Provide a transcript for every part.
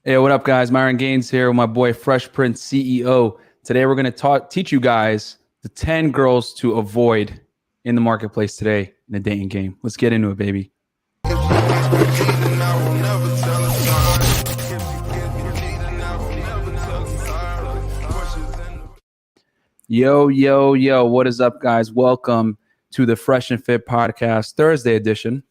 Hey, what up, guys? Myron Gaines here with my boy Fresh Prince CEO. Today, we're going to teach you guys the 10 girls to avoid in the marketplace today in the dating game. Let's get into it, baby. Yo, what is up, guys? Welcome to the Fresh and Fit Podcast, Thursday edition.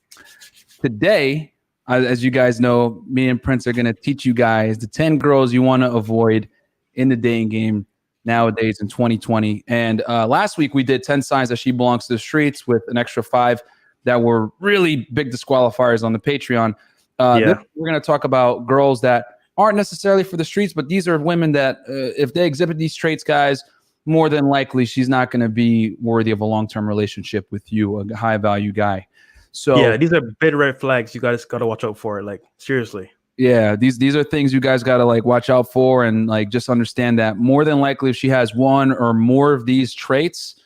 Today, as you guys know, me and Prince are going to teach you guys the 10 girls you want to avoid in the dating game nowadays in 2020. And last week, we did 10 signs that she belongs to the streets with an extra 5 that were really big disqualifiers on the Patreon. We're going to talk about girls that aren't necessarily for the streets, but these are women that if they exhibit these traits, guys, more than likely she's not going to be worthy of a long-term relationship with you, a high-value guy. So yeah, these are big red flags you guys got to watch out for. Like, seriously. Yeah, these are things you guys got to like watch out for, and like just understand that more than likely if she has one or more of these traits,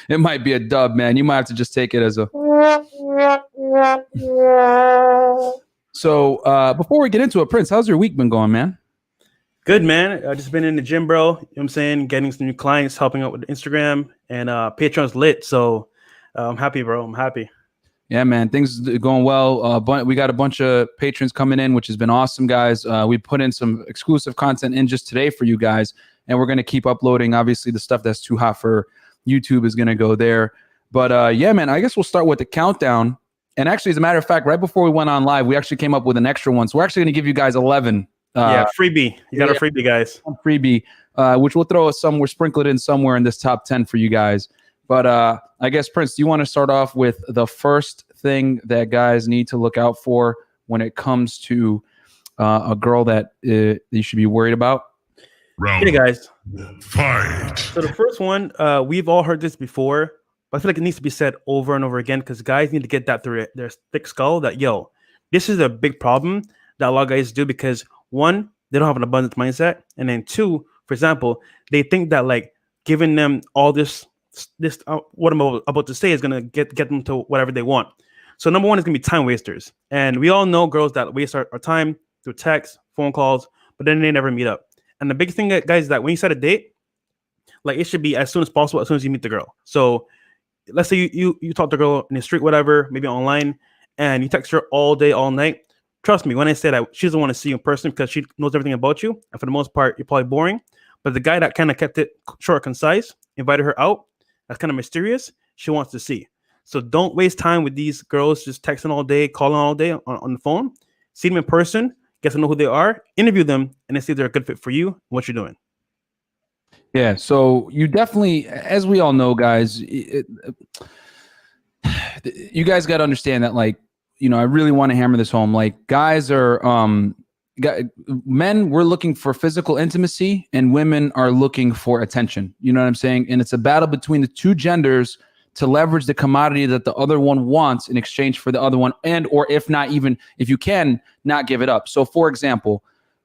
it might be a dub, man. You might have to just take it as a. So before we get into it, Prince, how's your week been going, man? Good, man. I just been in the gym, bro. You know what I'm saying? Getting some new clients, helping out with Instagram, and Patreon's lit. So I'm happy, bro. I'm happy. Yeah, man, things are going well. We got a bunch of patrons coming in, which has been awesome, guys. We put in some exclusive content in just today for you guys, and we're going to keep uploading. Obviously, the stuff that's too hot for YouTube is going to go there. But yeah, man, I guess we'll start with the countdown. And actually, as a matter of fact, right before we went on live, we actually came up with an extra one. So we're actually going to give you guys 11. Freebie. You got a freebie, guys. Freebie, which we'll throw somewhere, sprinkle it in somewhere in this top 10 for you guys. But I guess, Prince, do you want to start off with the first thing that guys need to look out for when it comes to a girl that you should be worried about? Hey, guys. Fight. So the first one, we've all heard this before, but I feel like it needs to be said over and over again because guys need to get that through their thick skull that, yo, this is a big problem that a lot of guys do because, one, they don't have an abundance mindset. And then two, for example, they think that like giving them all this what I'm about to say is going to get them to whatever they want. So number one is going to be time wasters. And we all know girls that waste our time through text, phone calls, but then they never meet up. And the big thing, guys, is that when you set a date, like it should be as soon as possible, as soon as you meet the girl. So let's say you talk to a girl in the street, whatever, maybe online, and you text her all day, all night. Trust me, when I say that, she doesn't want to see you in person because she knows everything about you. And for the most part, you're probably boring. But the guy that kind of kept it short, concise, invited her out, that's kind of mysterious, she wants to see. So don't waste time with these girls just texting all day, calling all day on the phone. See them in person, get to know who they are, interview them, and then see if they're a good fit for you and what you're doing. Yeah, so you definitely, as we all know, guys, you guys got to understand that, like, you know, I really want to hammer this home. Like, guys are, men, we're looking for physical intimacy, and women are looking for attention. You know what I'm saying? And it's a battle between the two genders to leverage the commodity that the other one wants in exchange for the other one, and or if not, even if you can, not give it up. So, for example,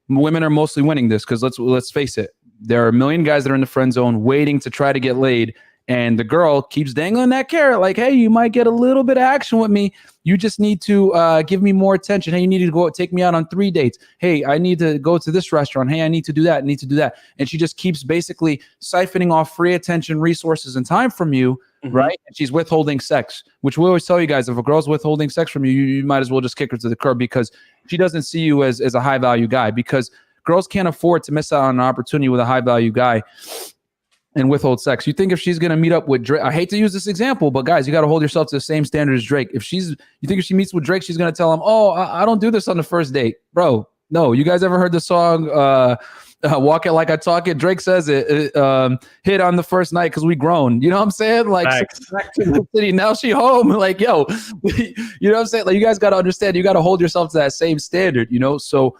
women are mostly winning this because let's face it, there are a million guys that are in the friend zone waiting to try to get laid. And the girl keeps dangling that carrot like, hey, you might get a little bit of action with me. You just need to give me more attention. Hey, you need to go take me out on 3 dates. Hey, I need to go to this restaurant. Hey, I need to do that. I need to do that. And she just keeps basically siphoning off free attention, resources, and time from you, right? And she's withholding sex, which we always tell you guys, if a girl's withholding sex from you, you might as well just kick her to the curb because she doesn't see you as a high-value guy because girls can't afford to miss out on an opportunity with a high-value guy and withhold sex. You think if she's going to meet up with Drake, I hate to use this example, but guys, you got to hold yourself to the same standard as Drake. You think if she meets with Drake, she's going to tell him, oh, I don't do this on the first date. Bro, no. You guys ever heard the song, Walk It Like I Talk It? Drake says it hit on the first night because we grown. You know what I'm saying? Like, back to the city, now she home. Like, yo, you know what I'm saying? Like, you guys got to understand, you got to hold yourself to that same standard, you know? So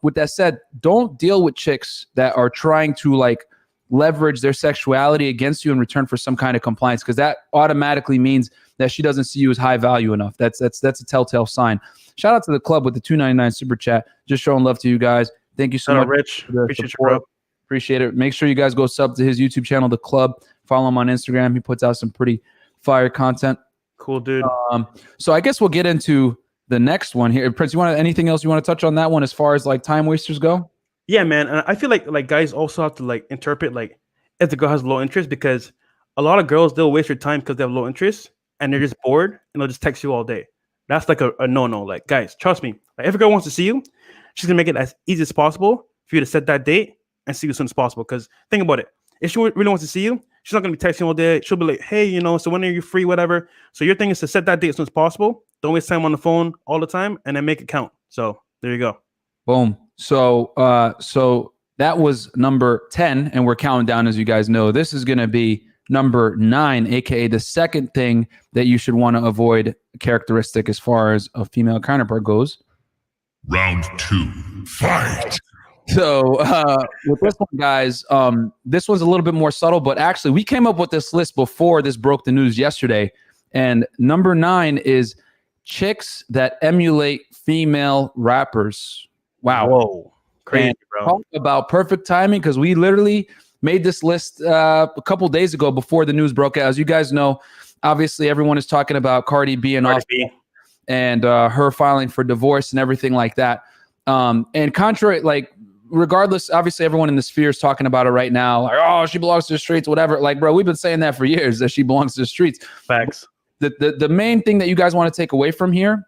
with that said, don't deal with chicks that are trying to like leverage their sexuality against you in return for some kind of compliance, because that automatically means that she doesn't see you as high value enough. That's a telltale sign. Shout out to the club with the $2.99 super chat. Just showing love to you guys. Thank you so much, Rich. Appreciate you, bro. Appreciate it. Make sure you guys go sub to his YouTube channel, The Club. Follow him on Instagram. He puts out some pretty fire content. Cool, dude. So I guess we'll get into the next one here. Prince, you want anything else you want to touch on that one as far as like time wasters go? Yeah, man. And I feel like guys also have to like interpret like if the girl has low interest, because a lot of girls, they'll waste your time because they have low interest and they're just bored and they'll just text you all day. That's like a no-no. Like, guys, trust me. Like, if a girl wants to see you, she's gonna make it as easy as possible for you to set that date and see you as soon as possible. Because think about it. If she really wants to see you, she's not gonna be texting all day. She'll be like, hey, you know, so when are you free? Whatever. So your thing is to set that date as soon as possible. Don't waste time on the phone all the time, and then make it count. So there you go. Boom. So that was number 10, and we're counting down, as you guys know. This is going to be number 9, aka the second thing that you should want to avoid characteristic as far as a female counterpart goes. Round 2, fight. So with this one, guys, this one's a little bit more subtle, but actually we came up with this list before this broke the news yesterday. And number 9 is chicks that emulate female rappers. Wow. Whoa. Crazy, bro. Talk about perfect timing, because we literally made this list a couple days ago before the news broke out. As you guys know, obviously everyone is talking about Cardi B and her filing for divorce and everything like that. And contrary, like, regardless, obviously everyone in the sphere is talking about it right now. Like, oh, she belongs to the streets, whatever. Like, bro, we've been saying that for years, that she belongs to the streets. Facts. The main thing that you guys want to take away from here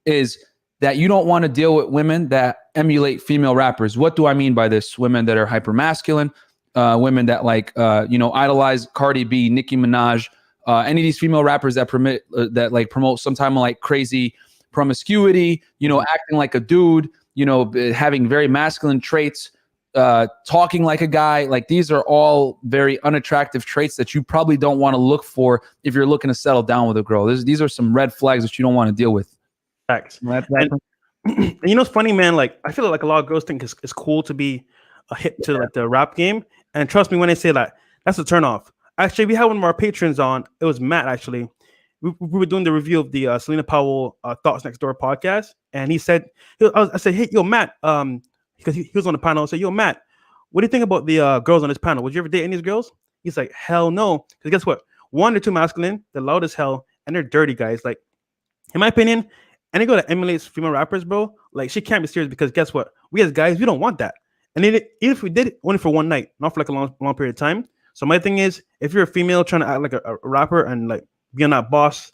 is that you don't want to deal with women that emulate female rappers. What do I mean by this? Women that are hyper masculine, women that like idolize Cardi B, Nicki Minaj, any of these female rappers that promote some type of like crazy promiscuity, acting like a dude, having very masculine traits, talking like a guy. Like, these are all very unattractive traits that you probably don't want to look for if you're looking to settle down with a girl. These are some red flags that you don't want to deal with. Facts. And it's funny, man. Like, I feel like a lot of girls think it's cool to be a hip to like the rap game. And trust me when I say that, that's a turnoff. Actually, we had one of our patrons on. It was Matt, actually. We were doing the review of the Selena Powell Thoughts Next Door podcast. And he said, I said, hey, yo, Matt, because he was on the panel. I said, yo, Matt, what do you think about the girls on this panel? Would you ever date any of these girls? He's like, hell no. Because guess what? One, they're too masculine, they're loud as hell, and they're dirty, guys. Like, in my opinion, any girl that emulates female rappers, bro, like, she can't be serious, because guess what? We as guys, we don't want that. And even if we did it, only for one night, not for like a long period of time. So my thing is, if you're a female trying to act like a rapper and like be on that boss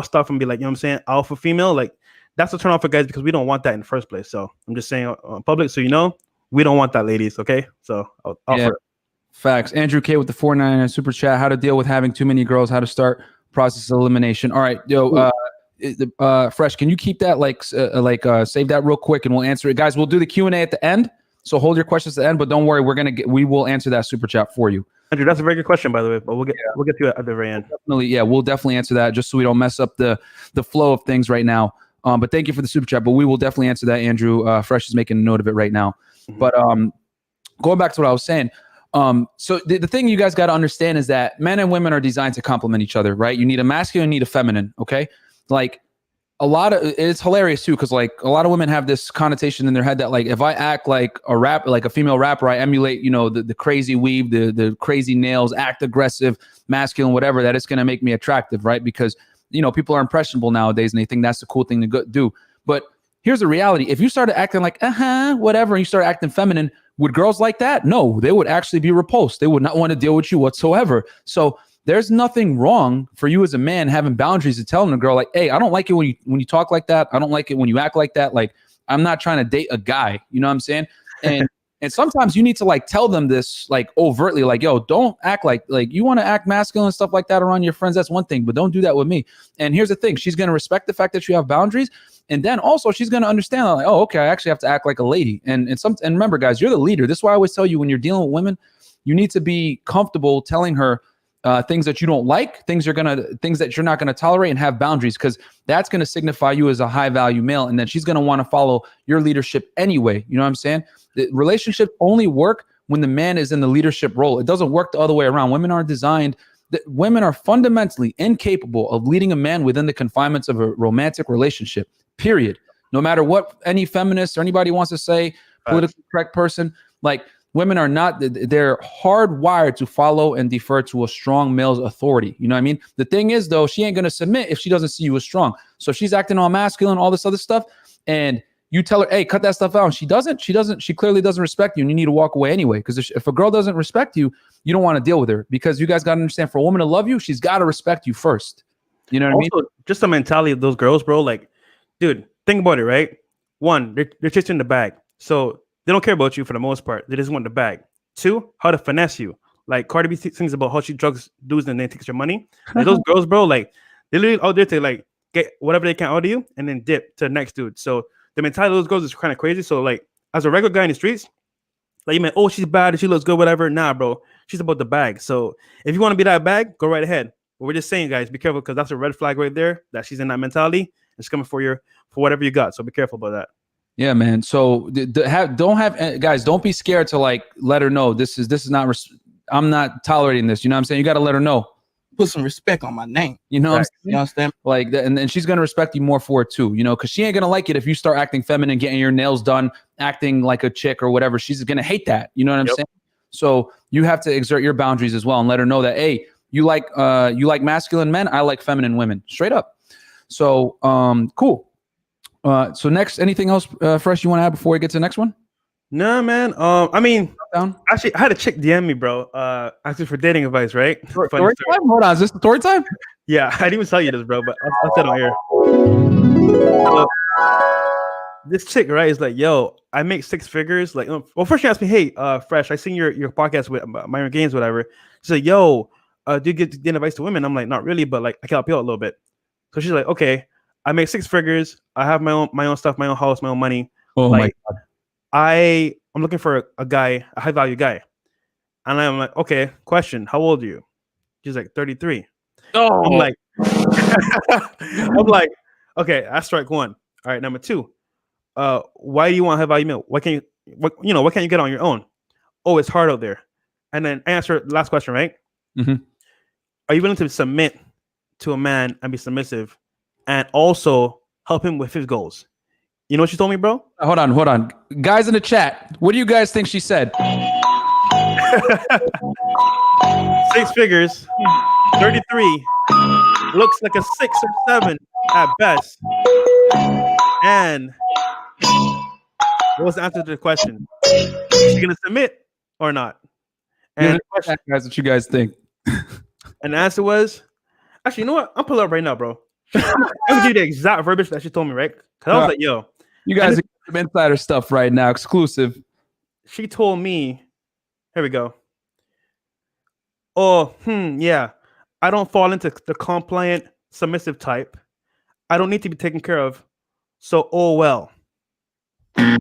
stuff and be like, you know what I'm saying, alpha female, like, that's a turn off for guys, because we don't want that in the first place. So I'm just saying on public, so we don't want that, ladies. Okay, so I'll offer it. Facts. Andrew K with the 499 super chat. How to deal with having too many girls? How to start process of elimination? All right, yo. Fresh, can you keep that save that real quick, and we'll answer it, guys. We'll do the Q&A at the end, so hold your questions at the end, but don't worry, we will answer that super chat for you. Andrew, that's a very good question, by the way, but we'll get to it at the very end. We'll definitely answer that, just so we don't mess up the flow of things right now. But thank you for the super chat, but we will definitely answer that, Andrew. Fresh is making a note of it right now. Mm-hmm. But going back to what I was saying, so the thing you guys got to understand is that men and women are designed to complement each other, right? You need a masculine, you need a feminine, okay? Like, it's hilarious too, because like a lot of women have this connotation in their head that like, if I act like a female rapper, I emulate, the crazy weave, the crazy nails, act aggressive, masculine, whatever, that it's going to make me attractive, right? Because people are impressionable nowadays, and they think that's the cool thing to do. But here's the reality: if you started acting like whatever, and you start acting feminine, would girls like that? No, they would actually be repulsed. They would not want to deal with you whatsoever. So there's nothing wrong for you as a man having boundaries to telling a girl like, hey, I don't like it when you talk like that. I don't like it when you act like that. Like, I'm not trying to date a guy. You know what I'm saying? And and sometimes you need to like tell them this like overtly, like, yo, don't act like you want to act masculine and stuff like that around your friends. That's one thing, but don't do that with me. And here's the thing: she's going to respect the fact that you have boundaries. And then also she's going to understand, like, oh, okay, I actually have to act like a lady. And remember, guys, you're the leader. This is why I always tell you, when you're dealing with women, you need to be comfortable telling her things that you don't like, things that you're not going to tolerate, and have boundaries, because that's going to signify you as a high value male. And then she's going to want to follow your leadership anyway. You know what I'm saying? The relationship only work when the man is in the leadership role. It doesn't work the other way around. Women are fundamentally incapable of leading a man within the confinements of a romantic relationship, period. No matter what any feminist or anybody wants to say, politically correct person, like, women are not, they're hardwired to follow and defer to a strong male's authority. You know what I mean? The thing is, though, she ain't going to submit if she doesn't see you as strong. So if she's acting all masculine, all this other stuff, and you tell her, hey, cut that stuff out. And she clearly doesn't respect you, and you need to walk away anyway. Because if a girl doesn't respect you, you don't want to deal with her, because you guys got to understand, for a woman to love you, she's got to respect you first. You know what I mean? Just the mentality of those girls, bro. Like, dude, think about it, right? One, they're chasing the bag. So they don't care about you for the most part. They just want the bag. Two, how to finesse you. Like Cardi B sings about how she drugs dudes and then takes your money. Like those girls, bro, like they're literally out there to like get whatever they can out of you and then dip to the next dude. So the mentality of those girls is kind of crazy. So like as a regular guy in the streets, like you mean, oh, she's bad, she looks good, whatever. Nah, bro, she's about the bag. So if you want to be that bag, go right ahead. But we're just saying, guys, be careful, because that's a red flag right there, that she's in that mentality. It's coming for whatever you got. So be careful about that. Yeah, man. So guys, don't be scared to like let her know this is not. I'm not tolerating this. You know what I'm saying? You got to let her know. Put some respect on my name. You know, what I'm saying? You understand? Like, and then she's gonna respect you more for it too. You know, because she ain't gonna like it if you start acting feminine, getting your nails done, acting like a chick or whatever. She's gonna hate that. You know what I'm saying? So you have to exert your boundaries as well and let her know that, hey, you like masculine men, I like feminine women. Straight up. So cool. So next, anything else fresh you want to add before we get to the next one? No, man. I mean, actually, I had a chick DM me, bro. Asking for dating advice, right? Story time? Hold on, is this story time? Yeah, I didn't even tell you this, bro, but I'll say it on here. This chick, right, is like, yo, I make 6 figures. Like, well, first she asked me, hey, Fresh, I seen your podcast with Myron Gaines, whatever. She said, yo, do you get dating advice to women? I'm like, not really, but like, I can help you out a little bit. So she's like, okay, I make 6 figures. I have my own stuff, my own house, my own money. Oh like, my God. I'm looking for a guy, a high value guy. And I'm like, okay, question, how old are you? She's like 33. Oh. I'm like, okay, that's strike one. All right, number 2. Why do you want high value male? Why can't you get on your own? Oh, it's hard out there. And then answer the last question, right? Mm-hmm. Are you willing to submit to a man and be submissive and also help him with his goals? You know what she told me, bro? Hold on. Guys in the chat, what do you guys think she said? 6 figures, 33, looks like a 6 or 7 at best. And what was the answer to the question? Is she gonna submit or not? And guys, what you guys think? And the answer was, actually, you know what? I'll pull it up right now, bro. I'm gonna give you the exact verbiage that she told me, right? Because I was like, yo, you guys are some insider stuff right now, exclusive. She told me, here we go. Oh, yeah. I don't fall into the compliant, submissive type. I don't need to be taken care of. So, oh well.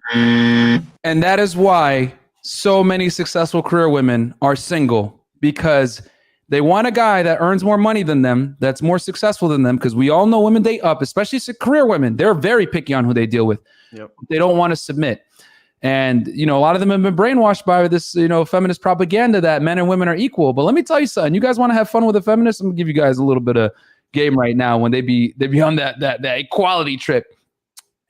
And that is why so many successful career women are single, because they want a guy that earns more money than them, that's more successful than them, because we all know women date up, especially career women. They're very picky on who they deal with. Yep. They don't want to submit. And, you know, a lot of them have been brainwashed by this, you know, feminist propaganda that men and women are equal. But let me tell you something. You guys want to have fun with a feminist? I'm going to give you guys a little bit of game right now. When they be on that equality trip,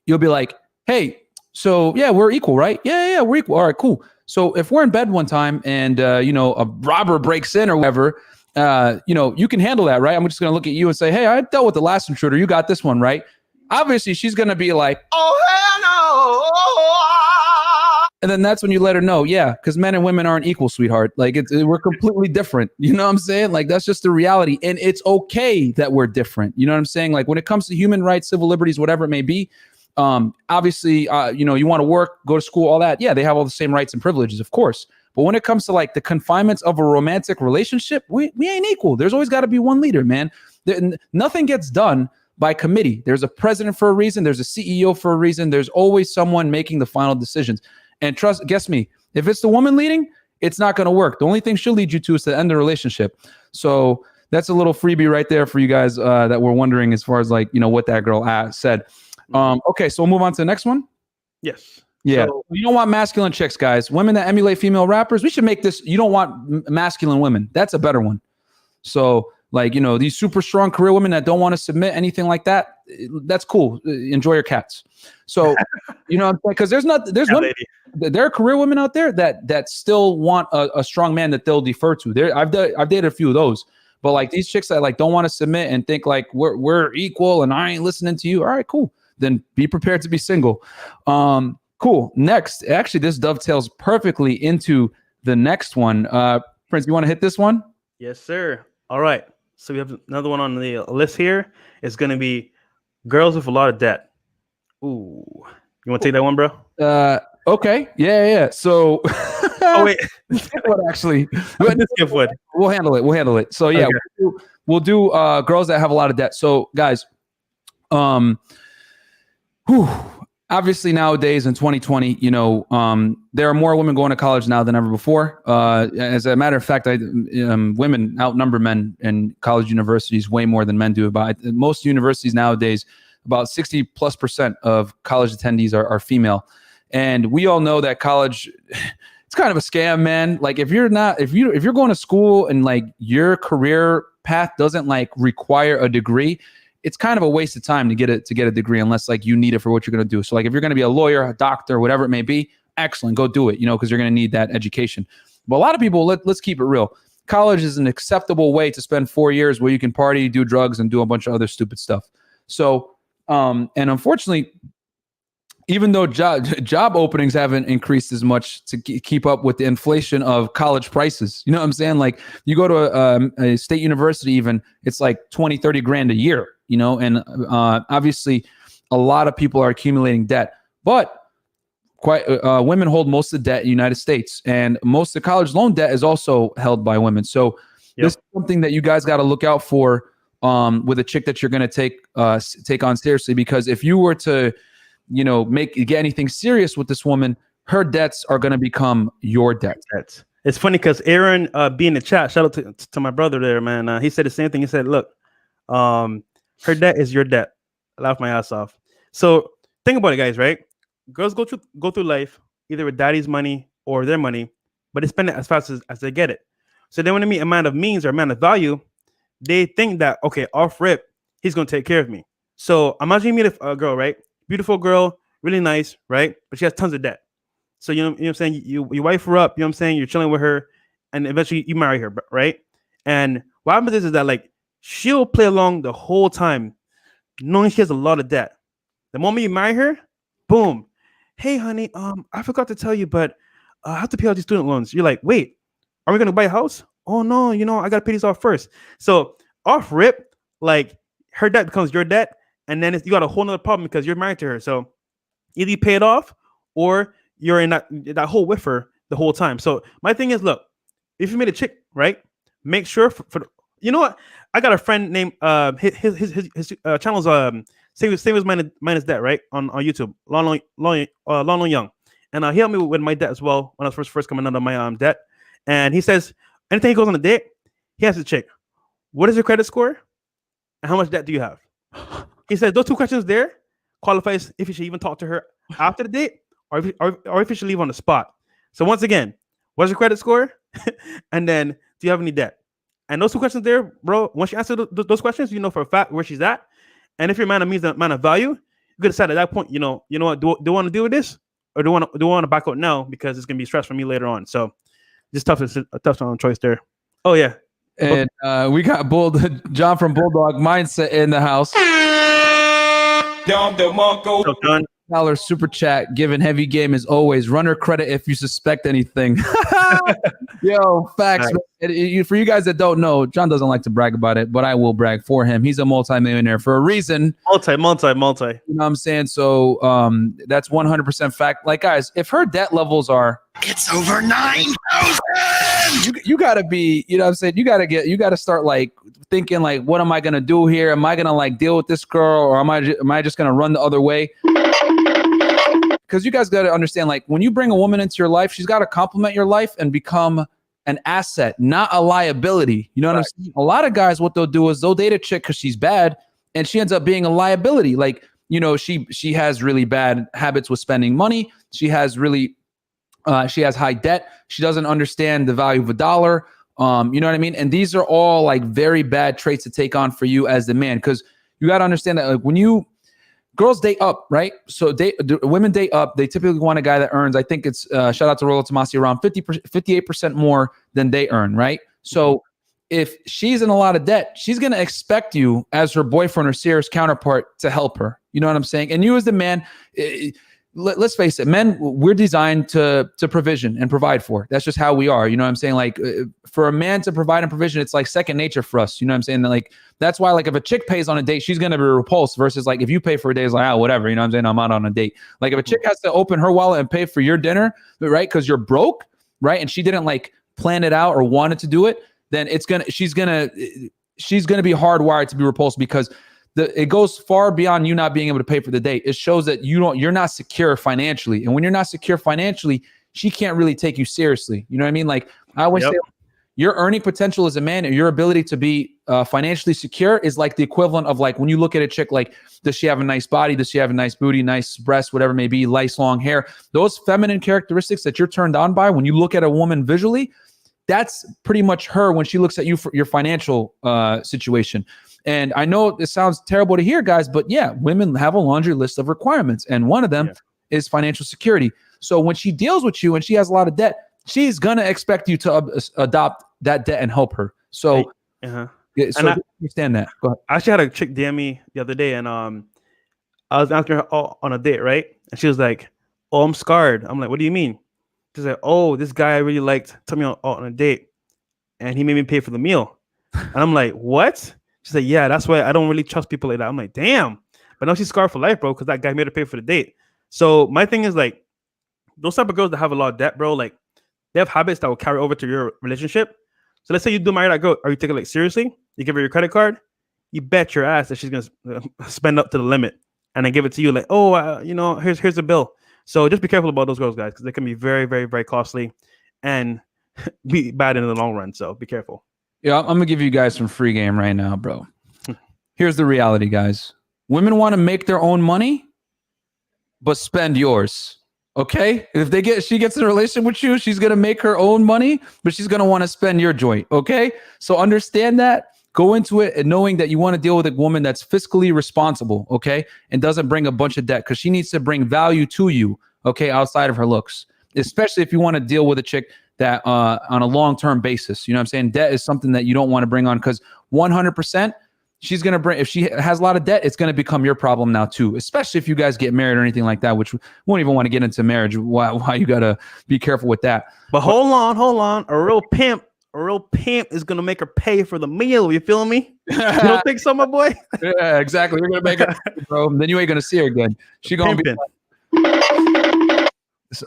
you'll be like, hey, so yeah, we're equal, right? Yeah, we're equal. All right, cool. So if we're in bed one time and, you know, a robber breaks in or whatever, you know, you can handle that, right? I'm just going to look at you and say, hey, I dealt with the last intruder. You got this one, right? Obviously, she's going to be like, oh, hell no. And then that's when you let her know, yeah, because men and women aren't equal, sweetheart. Like, we're completely different. You know what I'm saying? Like, that's just the reality. And it's okay that we're different. You know what I'm saying? Like, when it comes to human rights, civil liberties, whatever it may be, obviously, you know, you want to work, go to school, all that. Yeah, they have all the same rights and privileges, of course. But when it comes to like the confinements of a romantic relationship, we ain't equal. There's always got to be one leader, man. Nothing gets done by committee. There's a president for a reason. There's a CEO for a reason. There's always someone making the final decisions. And guess me, if it's the woman leading, it's not going to work. The only thing she'll lead you to is to end the relationship. So that's a little freebie right there for you guys that were wondering as far as like, you know, what that girl said. Okay, so we'll move on to the next one. Yes. Yeah. So, you don't want masculine chicks, guys. Women that emulate female rappers. We should make this. You don't want masculine women. That's a better one. So, like, you know, these super strong career women that don't want to submit, anything like that, that's cool. Enjoy your cats. So, you know, because there's women, there are career women out there that still want a strong man that they'll defer to. I've dated a few of those, but like these chicks that like don't want to submit and think like we're equal and I ain't listening to you. All right, cool. Then be prepared to be single. Cool. Next, actually, this dovetails perfectly into the next one. Prince, you want to hit this one? Yes, sir. All right. So we have another one on the list here. It's going to be girls with a lot of debt. Ooh. You want to take that one, bro? Okay. Yeah. So, Oh, wait. actually, we'll handle it. So yeah, okay. we'll do girls that have a lot of debt. So guys, obviously nowadays in 2020, there are more women going to college now than ever before. As a matter of fact, women outnumber men in college universities way more than men do. But most universities nowadays, about 60+% of college attendees are female. And we all know that college, it's kind of a scam, man. Like if you're going to school and like your career path doesn't like require a degree, it's kind of a waste of time to get a degree unless like you need it for what you're going to do. So like if you're going to be a lawyer, a doctor, whatever it may be, excellent, go do it, because you're going to need that education. But a lot of people, let's keep it real. College is an acceptable way to spend 4 years where you can party, do drugs, and do a bunch of other stupid stuff. So, and unfortunately, even though job openings haven't increased as much to keep up with the inflation of college prices, you know what I'm saying? Like you go to a state university, even it's like 20, 30 grand a year, and obviously a lot of people are accumulating debt, but women hold most of the debt in the United States, and most of the college loan debt is also held by women. So this is something that you guys got to look out for with a chick that you're going to take on seriously, because if you were to get anything serious with this woman, her debts are going to become your debts. It's funny because Aaron, being in the chat, shout out to my brother there, man. He said the same thing. He said, look, her debt is your debt. I laughed my ass off. So think about it, guys, right? Girls go through life either with daddy's money or their money, but they spend it as fast as they get it. So then when they meet a man of means or a man of value, they think that, okay, off rip, he's going to take care of me. So imagine you meet a girl, right? Beautiful girl, really nice, right? But she has tons of debt. So you know what I'm saying? You wife her up, you know what I'm saying? You're chilling with her, and eventually you marry her, right? And what happens is that like she'll play along the whole time, knowing she has a lot of debt. The moment you marry her, boom. Hey, honey, I forgot to tell you, but I have to pay all these student loans. You're like, wait, are we gonna buy a house? Oh no, I gotta pay these off first. So off rip, like her debt becomes your debt. And then you got a whole nother problem because you're married to her. So either you pay it off or you're in that hole with her the whole time. So my thing is, look, if you made a chick, right, make sure for you know what? I got a friend named his channel's same as minus debt, right, on YouTube, long young, and he helped me with my debt as well when I was first coming out of my debt. And he says anything he goes on a date, he has a chick. What is your credit score, and how much debt do you have? He said those two questions there qualifies if you should even talk to her after the date or if you should leave on the spot. So once again, what's your credit score? And then do you have any debt? And those two questions there, bro, once you answer those questions, you know for a fact where she's at. And if your man means a man of value, you could decide at that point, you know what, do I want to deal with this? Or do I want to back out now because it's going to be stress for me later on? So just a tough choice there. Oh, yeah. And we got John from Bulldog Mindset in the house. $1 super chat, given heavy game as always. Runner credit if you suspect anything. Yo, facts. Right. For you guys that don't know, John doesn't like to brag about it, but I will brag for him. He's a multi-millionaire for a reason. Multi. You know what I'm saying? So that's 100% fact. Like, guys, if her debt levels are... It's over 9,000! You got to be, you know what I'm saying? You got to start like thinking like, what am I going to do here? Am I going to like deal with this girl, or am I just going to run the other way? Because you guys got to understand, like, when you bring a woman into your life, she's got to complement your life and become an asset, not a liability. You know what I'm saying? A lot of guys, what they'll do is they'll date a chick because she's bad, and she ends up being a liability. Like, she has really bad habits with spending money. She has high debt. She doesn't understand the value of a dollar. You know what I mean? And these are all like very bad traits to take on for you as the man, because you got to understand that like when you girls date up, right? So women date up. They typically want a guy that earns, I think it's, shout out to Rolo Tomasi, around 58% more than they earn, right? So if she's in a lot of debt, she's going to expect you as her boyfriend or serious counterpart to help her. You know what I'm saying? And you as the man, let's face it, men, we're designed to provision and provide for. That's just how we are. You know what I'm saying? Like for a man to provide and provision, it's like second nature for us. You know what I'm saying? Like that's why, like if a chick pays on a date, she's going to be repulsed versus like if you pay for a date, it's like, whatever. You know what I'm saying? I'm out on a date. Like if a chick has to open her wallet and pay for your dinner, right? Because you're broke, right? And she didn't like plan it out or wanted to do it, then she's gonna be hardwired to be repulsed because it goes far beyond you not being able to pay for the date. It shows that you're not secure financially. And when you're not secure financially, she can't really take you seriously. You know what I mean? Like I always say, your earning potential as a man and your ability to be financially secure is like the equivalent of like when you look at a chick, like, does she have a nice body? Does she have a nice booty, nice breasts, whatever it may be, nice long hair? Those feminine characteristics that you're turned on by when you look at a woman visually, that's pretty much her when she looks at you for your financial situation. And I know it sounds terrible to hear, guys, but yeah, women have a laundry list of requirements. And one of them is financial security. So when she deals with you and she has a lot of debt, she's going to expect you to adopt that debt and help her. So, so I understand that. Go ahead. I actually had a chick DM me the other day and I was asking her on a date, right? And she was like, oh, I'm scarred. I'm like, what do you mean? She's like, oh, this guy I really liked took me on a date and he made me pay for the meal. And I'm like, what? She's like, yeah, that's why I don't really trust people like that. I'm like, damn. But now she's scarred for life, bro, because that guy made her pay for the date. So my thing is like, those type of girls that have a lot of debt, bro, like they have habits that will carry over to your relationship. So let's say you do marry that girl, or you take it like seriously, you give her your credit card, you bet your ass that she's gonna spend up to the limit and then give it to you like, oh, here's a bill. So just be careful about those girls, guys, because they can be very, very, very costly and be bad in the long run. So be careful. Yeah, I'm gonna give you guys some free game right now, bro. Here's the reality, guys. Women want to make their own money, but spend yours. Okay? If she gets in a relationship with you, she's gonna make her own money, but she's gonna want to spend your joint. Okay? So understand that. Go into it and knowing that you want to deal with a woman that's fiscally responsible, okay, and doesn't bring a bunch of debt, because she needs to bring value to you, okay, outside of her looks. Especially if you want to deal with a chick that on a long-term basis. You know what I'm saying? Debt is something that you don't want to bring on, because 100% she's going to bring, if she has a lot of debt, it's going to become your problem now too, especially if you guys get married or anything like that, which we won't even want to get into marriage. Why you got to be careful with that. But hold on. A real pimp is going to make her pay for the meal. You feel me? You don't think so, my boy? Yeah, exactly. You're going to make her, bro. Then you ain't going to see her again. She going to be...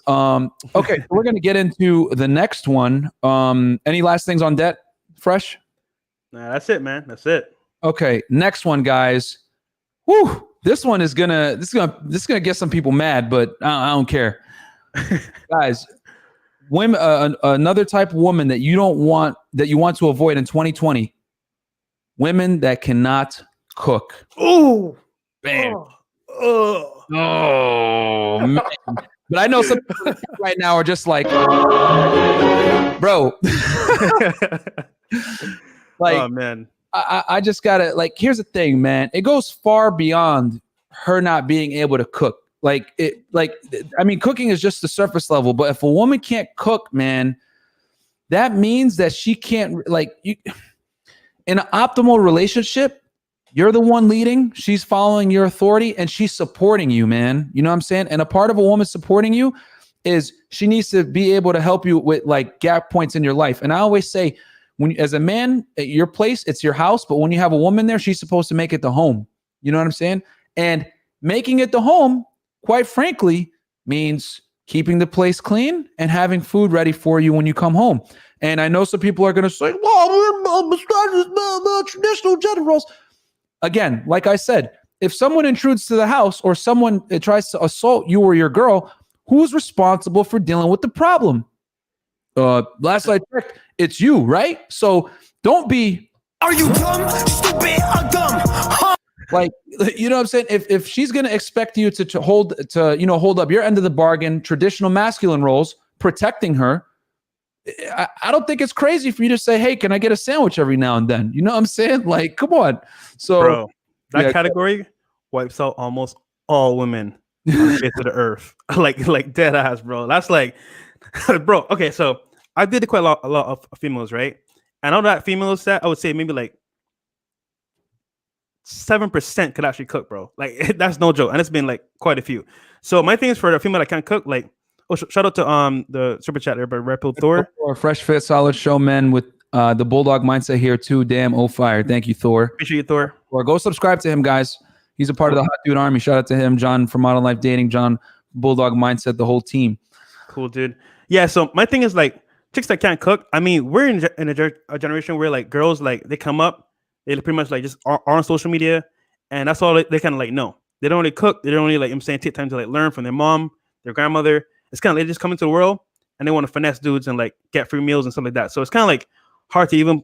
Okay, we're going to get into the next one. Any last things on debt, Fresh? Nah, that's it, man. That's it. Okay, next one, guys. Whew, this one is gonna get some people mad, but I don't care. Guys, women, another type of woman that you want to avoid in 2020. Women that cannot cook. Ooh, bam. Oh man. But I know some people right now are just like, bro. Like, oh man. I just gotta, like, here's the thing, man. It goes far beyond her not being able to cook. I mean, cooking is just the surface level, but if a woman can't cook, man, that means that she can't, in an optimal relationship, you're the one leading, she's following your authority, and she's supporting you, man. You know what I'm saying? And a part of a woman supporting you is she needs to be able to help you with like gap points in your life. And I always say, as a man at your place, it's your house. But when you have a woman there, she's supposed to make it the home. You know what I'm saying? And making it the home, quite frankly, means keeping the place clean and having food ready for you when you come home. And I know some people are going to say, well, the traditional gender roles. Again, like I said, if someone intrudes to the house or someone tries to assault you or your girl, who's responsible for dealing with the problem? Last I checked, it's you, right? So don't be. Are you dumb, stupid, or dumb? Huh? Like, you know what I'm saying? If she's gonna expect you to hold up your end of the bargain, traditional masculine roles, protecting her, I don't think it's crazy for you to say, hey, can I get a sandwich every now and then? You know what I'm saying? Like, come on. So bro, that category wipes out almost all women on the face of the earth. like dead ass, bro. That's like, bro. Okay, so I did quite a lot of females, right? And out of that female set, I would say maybe like 7% could actually cook, bro. Like that's no joke, and it's been like quite a few. So my thing is for the female that can't cook, like, shout out to the super chat there, but Red Pill Thor. Or fresh fit, solid show men with the bulldog mindset here too. Damn, oh fire! Thank you, Thor. Appreciate you, Thor. Or go subscribe to him, guys. He's a part of the Hot Dude Army. Shout out to him, John from Modern Life Dating, John Bulldog Mindset, the whole team. Cool, dude. Yeah. So my thing is like chicks that can't cook. I mean, we're in a generation where like girls like they come up, they pretty much like just are on social media, and that's all they kind of like know. They don't really cook. They don't really like. I'm saying take time to like learn from their mom, their grandmother. It's kind of they just come into the world and they want to finesse dudes and like get free meals and stuff like that. So it's kind of like hard to even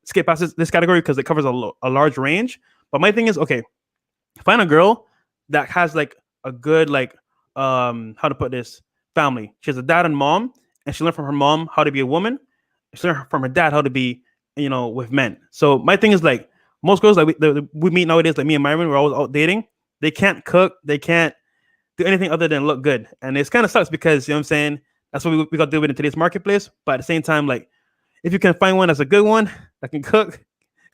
skip past this category because it covers a large range. But my thing is, okay, find a girl that has like a good like how to put this family. She has a dad and mom, and she learned from her mom how to be a woman. She learned from her dad how to be, you know, with men. So my thing is like most girls like we meet nowadays, like me and Myron, we're always out dating. They can't cook, they can't do anything other than look good, and it's kind of sucks because you know what I'm saying. That's what we got to deal with in today's marketplace. But at the same time, like if you can find one that's a good one that can cook,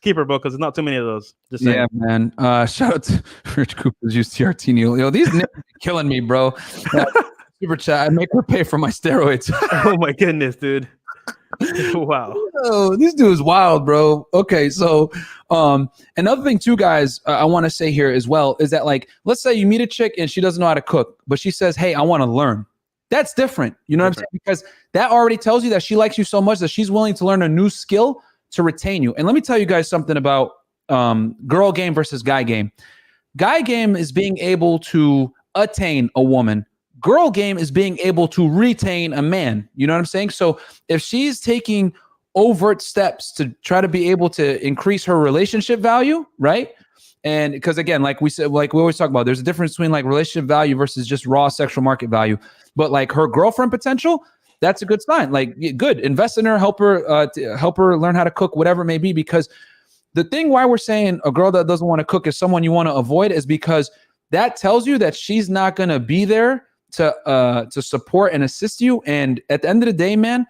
keep her, bro, because there's not too many of those. Just saying. Yeah, man. Shout out to Rich Cooper's UCRT Neil. Yo, these niggas are killing me, bro. Super chat. I make her pay for my steroids. Oh my goodness, dude. Wow. Oh, this dude is wild, bro. Okay, so another thing too, guys, I want to say here as well is that like, let's say you meet a chick and she doesn't know how to cook, but she says, "Hey, I want to learn." That's different. You know what I'm saying? Because that already tells you that she likes you so much that she's willing to learn a new skill to retain you. And let me tell you guys something about girl game versus guy game. Guy game is being able to attain a woman. Girl game is being able to retain a man. You know what I'm saying? So if she's taking overt steps to try to be able to increase her relationship value, right? And because again, like we said, like we always talk about, there's a difference between like relationship value versus just raw sexual market value. But like her girlfriend potential, that's a good sign. Like good, invest in her, help her learn how to cook, whatever it may be. Because the thing why we're saying a girl that doesn't want to cook is someone you want to avoid is because that tells you that she's not going to be there to support and assist you. And at the end of the day, man,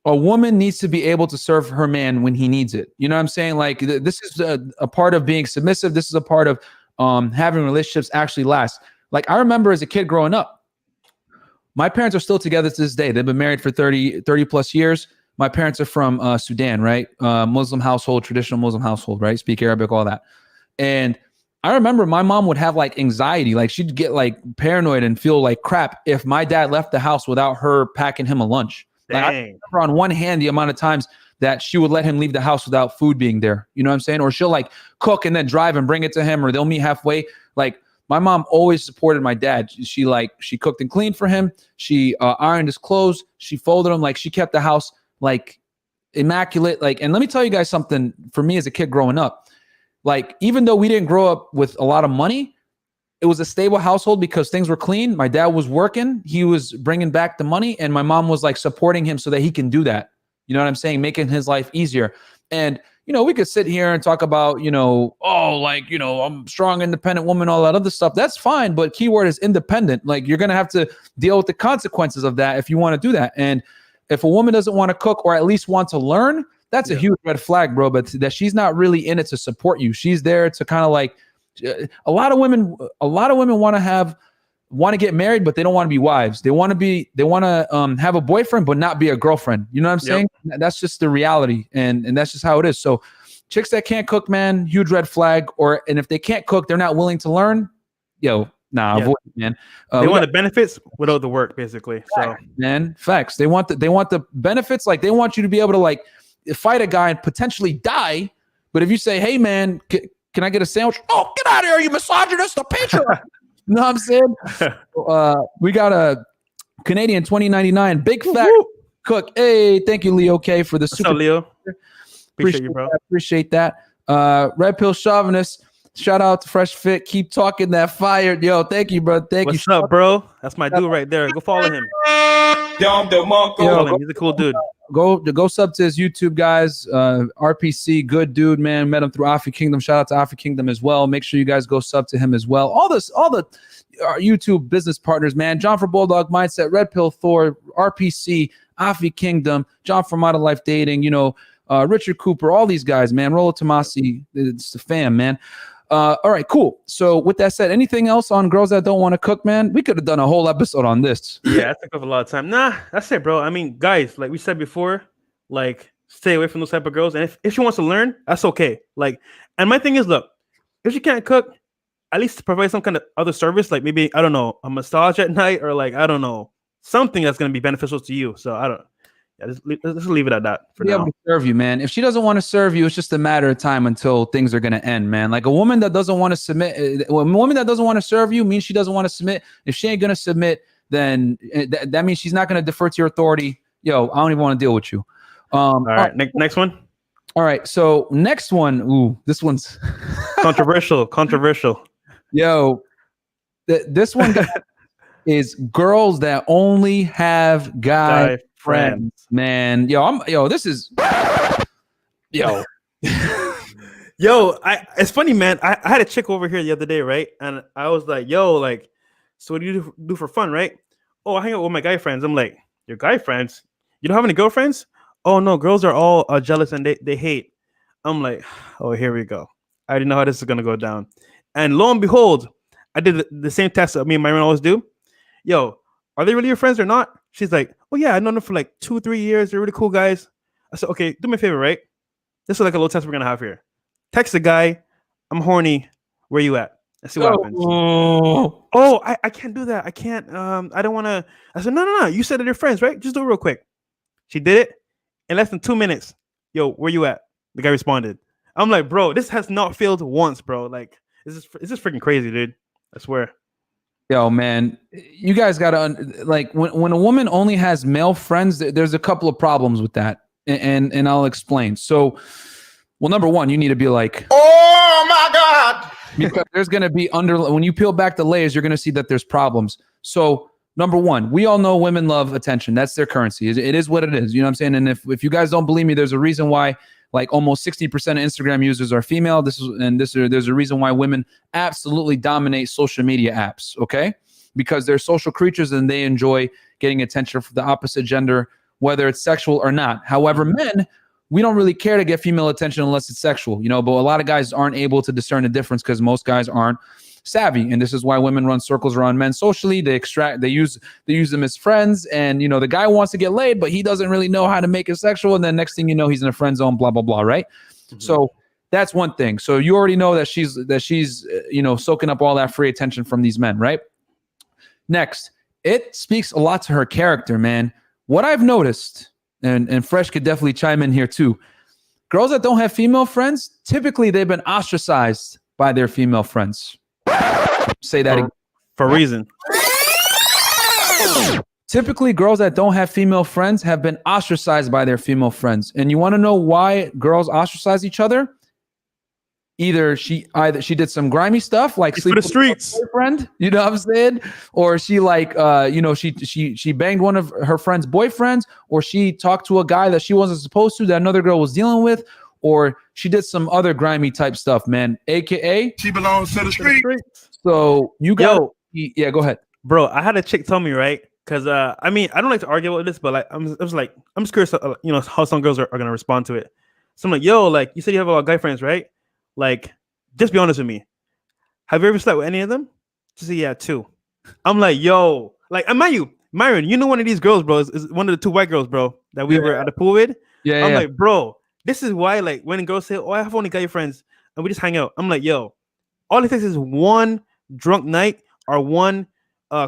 a woman needs to be able to serve her man when he needs it. You know what I'm saying? Like this is a part of being submissive. This is a part of having relationships actually last. Like I remember as a kid growing up, my parents are still together to this day. They've been married for 30 plus years. My parents are from Sudan, right? Muslim household, traditional Muslim household, right? Speak Arabic, all that. And I remember my mom would have like anxiety. Like she'd get like paranoid and feel like crap if my dad left the house without her packing him a lunch. Like I remember on one hand the amount of times that she would let him leave the house without food being there. You know what I'm saying? Or she'll like cook and then drive and bring it to him, or they'll meet halfway. Like my mom always supported my dad. She cooked and cleaned for him. She ironed his clothes. She folded them. Like she kept the house like immaculate. Like, and let me tell you guys something. For me as a kid growing up, like even though we didn't grow up with a lot of money, it was a stable household because things were clean. My dad was working. He was bringing back the money, and my mom was like supporting him so that he can do that. You know what I'm saying? Making his life easier. And you know, we could sit here and talk about, you know, oh, like, you know, I'm a strong, independent woman, all that other stuff. That's fine. But keyword is independent. Like you're going to have to deal with the consequences of that if you want to do that. And if a woman doesn't want to cook or at least want to learn, that's a huge red flag, bro. But that she's not really in it to support you. She's there to kind of like a lot of women want to get married, but they don't want to be wives. They want to have a boyfriend, but not be a girlfriend. You know what I'm saying? That's just the reality. And that's just how it is. So chicks that can't cook, man, huge red flag. And if they can't cook, they're not willing to learn. Avoid it, man. They want the benefits without the work, basically. Facts, so man, facts. They want the benefits. Like they want you to be able to like fight a guy and potentially die. But if you say, hey man, can I get a sandwich? Oh, get out of here, you misogynist, the patriarch. You know what I'm saying? We got a Canadian 2099 big fat cook. Hey, thank you, Leo K, for the super. What's up, Leo? Appreciate you, bro. Appreciate that. Red Pill Chauvinist. Shout out to Fresh Fit. Keep talking that fire. Yo, thank you, bro. What's up, bro? That's my dude right there. Go follow him. Yo, He's a cool dude. Go sub to his YouTube, guys. RPC, good dude, man. Met him through Afi Kingdom. Shout out to Afi Kingdom as well. Make sure you guys go sub to him as well. All the YouTube business partners, man. John for Bulldog Mindset, Red Pill Thor, RPC, Afi Kingdom, John for Modern Life Dating, Richard Cooper, all these guys, man. Rolo Tomasi, it's the fam, man. All right, cool. So with that said, anything else on girls that don't want to cook, man? We could have done a whole episode on this. Yeah, that took up a lot of time. Nah, that's it, bro. I mean, guys, like we said before, like stay away from those type of girls. And if she wants to learn, that's okay. Like, and my thing is, look, if she can't cook, at least provide some kind of other service, like maybe, I don't know, a massage at night, or like, I don't know, something that's going to be beneficial to you. So I don't. Yeah, let's leave it at that for now. Able to serve you, man. If she doesn't want to serve you, it's just a matter of time until things are gonna end, man. Like a woman that doesn't want to submit, a woman that doesn't want to serve you means she doesn't want to submit. If she ain't gonna submit, then that means she's not gonna defer to your authority. Yo, I don't even want to deal with you. All right, next one. All right, so next one. Ooh, this one's controversial. Yo, this one is girls that only have guy friends, man. This is it's funny, man. I had a chick over here the other day, right? And I was like, like, so what do you do for fun, right? Oh, I hang out with my guy friends. I'm like, your guy friends? You don't have any girlfriends? Oh no, girls are all jealous and they hate. I'm like, oh, here we go. I already know how this is gonna go down. And lo and behold, I did the same test that me and my friend always do. Yo, are they really your friends or not? She's like, oh yeah, I've known them for like 2-3 years. They're really cool guys. I said, okay, do me a favor, right? This is like a little test we're gonna have here. Text the guy, I'm horny. Where you at? Let's see what happens. Oh, I can't do that. I can't. I don't want to. I said, no. You said that they're friends, right? Just do it real quick. She did it in less than 2 minutes. Yo, where you at? The guy responded. I'm like, bro, this has not failed once, bro. Like, is this freaking crazy, dude? I swear. Yo, man, you guys gotta like when a woman only has male friends, there's a couple of problems with that, and I'll explain. So, well, number one, you need to be like, Oh my God. because there's gonna be when you peel back the layers, you're gonna see that there's problems. So, number one, we all know women love attention. That's their currency. It is what it is. You know what I'm saying? And if you guys don't believe me, there's a reason why. Like almost 60% of Instagram users are female. There's a reason why women absolutely dominate social media apps. Okay, because they're social creatures and they enjoy getting attention from the opposite gender, whether it's sexual or not. However, men, we don't really care to get female attention unless it's sexual, but a lot of guys aren't able to discern the difference because most guys aren't savvy, and this is why women run circles around men socially. They use them as friends, and the guy wants to get laid, but he doesn't really know how to make it sexual, and then next thing you know, he's in a friend zone, blah blah blah, right? Mm-hmm. So that's one thing. So you already know that she's soaking up all that free attention from these men, right? Next, it speaks a lot to her character, man. What I've noticed, and Fresh could definitely chime in here too, girls that don't have female friends, typically they've been ostracized by their female friends. Say that again. For a reason. Typically, girls that don't have female friends have been ostracized by their female friends. And you want to know why girls ostracize each other? Either she did some grimy stuff like sleep with the streets, boyfriend, you know what I'm saying? Or she she banged one of her friend's boyfriends, or she talked to a guy that she wasn't supposed to, that another girl was dealing with, or she did some other grimy type stuff, man. AKA She belongs to the street. So you go. Yeah, go ahead, bro. I had a chick tell me, right? Because I don't like to argue about this, but like I'm just curious, how some girls are gonna respond to it. So I'm like, yo, like you said you have a lot of guy friends, right? Like, just be honest with me. Have you ever slept with any of them? She said, yeah, 2. I'm like, yo, like, am you, Myron? You know one of these girls, bro, is one of the 2 white girls, bro, that we were at the pool with. Yeah, I'm like, bro, this is why, like, when girls say, oh, I have only guy friends, and we just hang out. I'm like, yo, all it takes is one drunk night or one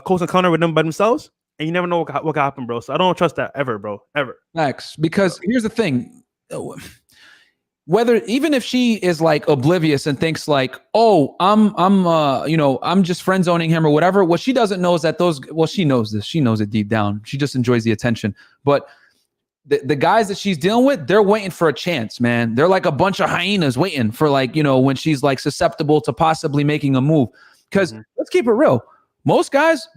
close encounter with them by themselves, and you never know what can happen, bro. So I don't trust that ever, bro, ever. Max, because here's the thing. Even if she is like oblivious and thinks like, oh, I'm just friend zoning him or whatever. What she doesn't know is that she knows this. She knows it deep down. She just enjoys the attention. But the guys that she's dealing with, they're waiting for a chance, man. They're like a bunch of hyenas waiting for when she's like susceptible to possibly making a move. Because let's keep it real. Most guys,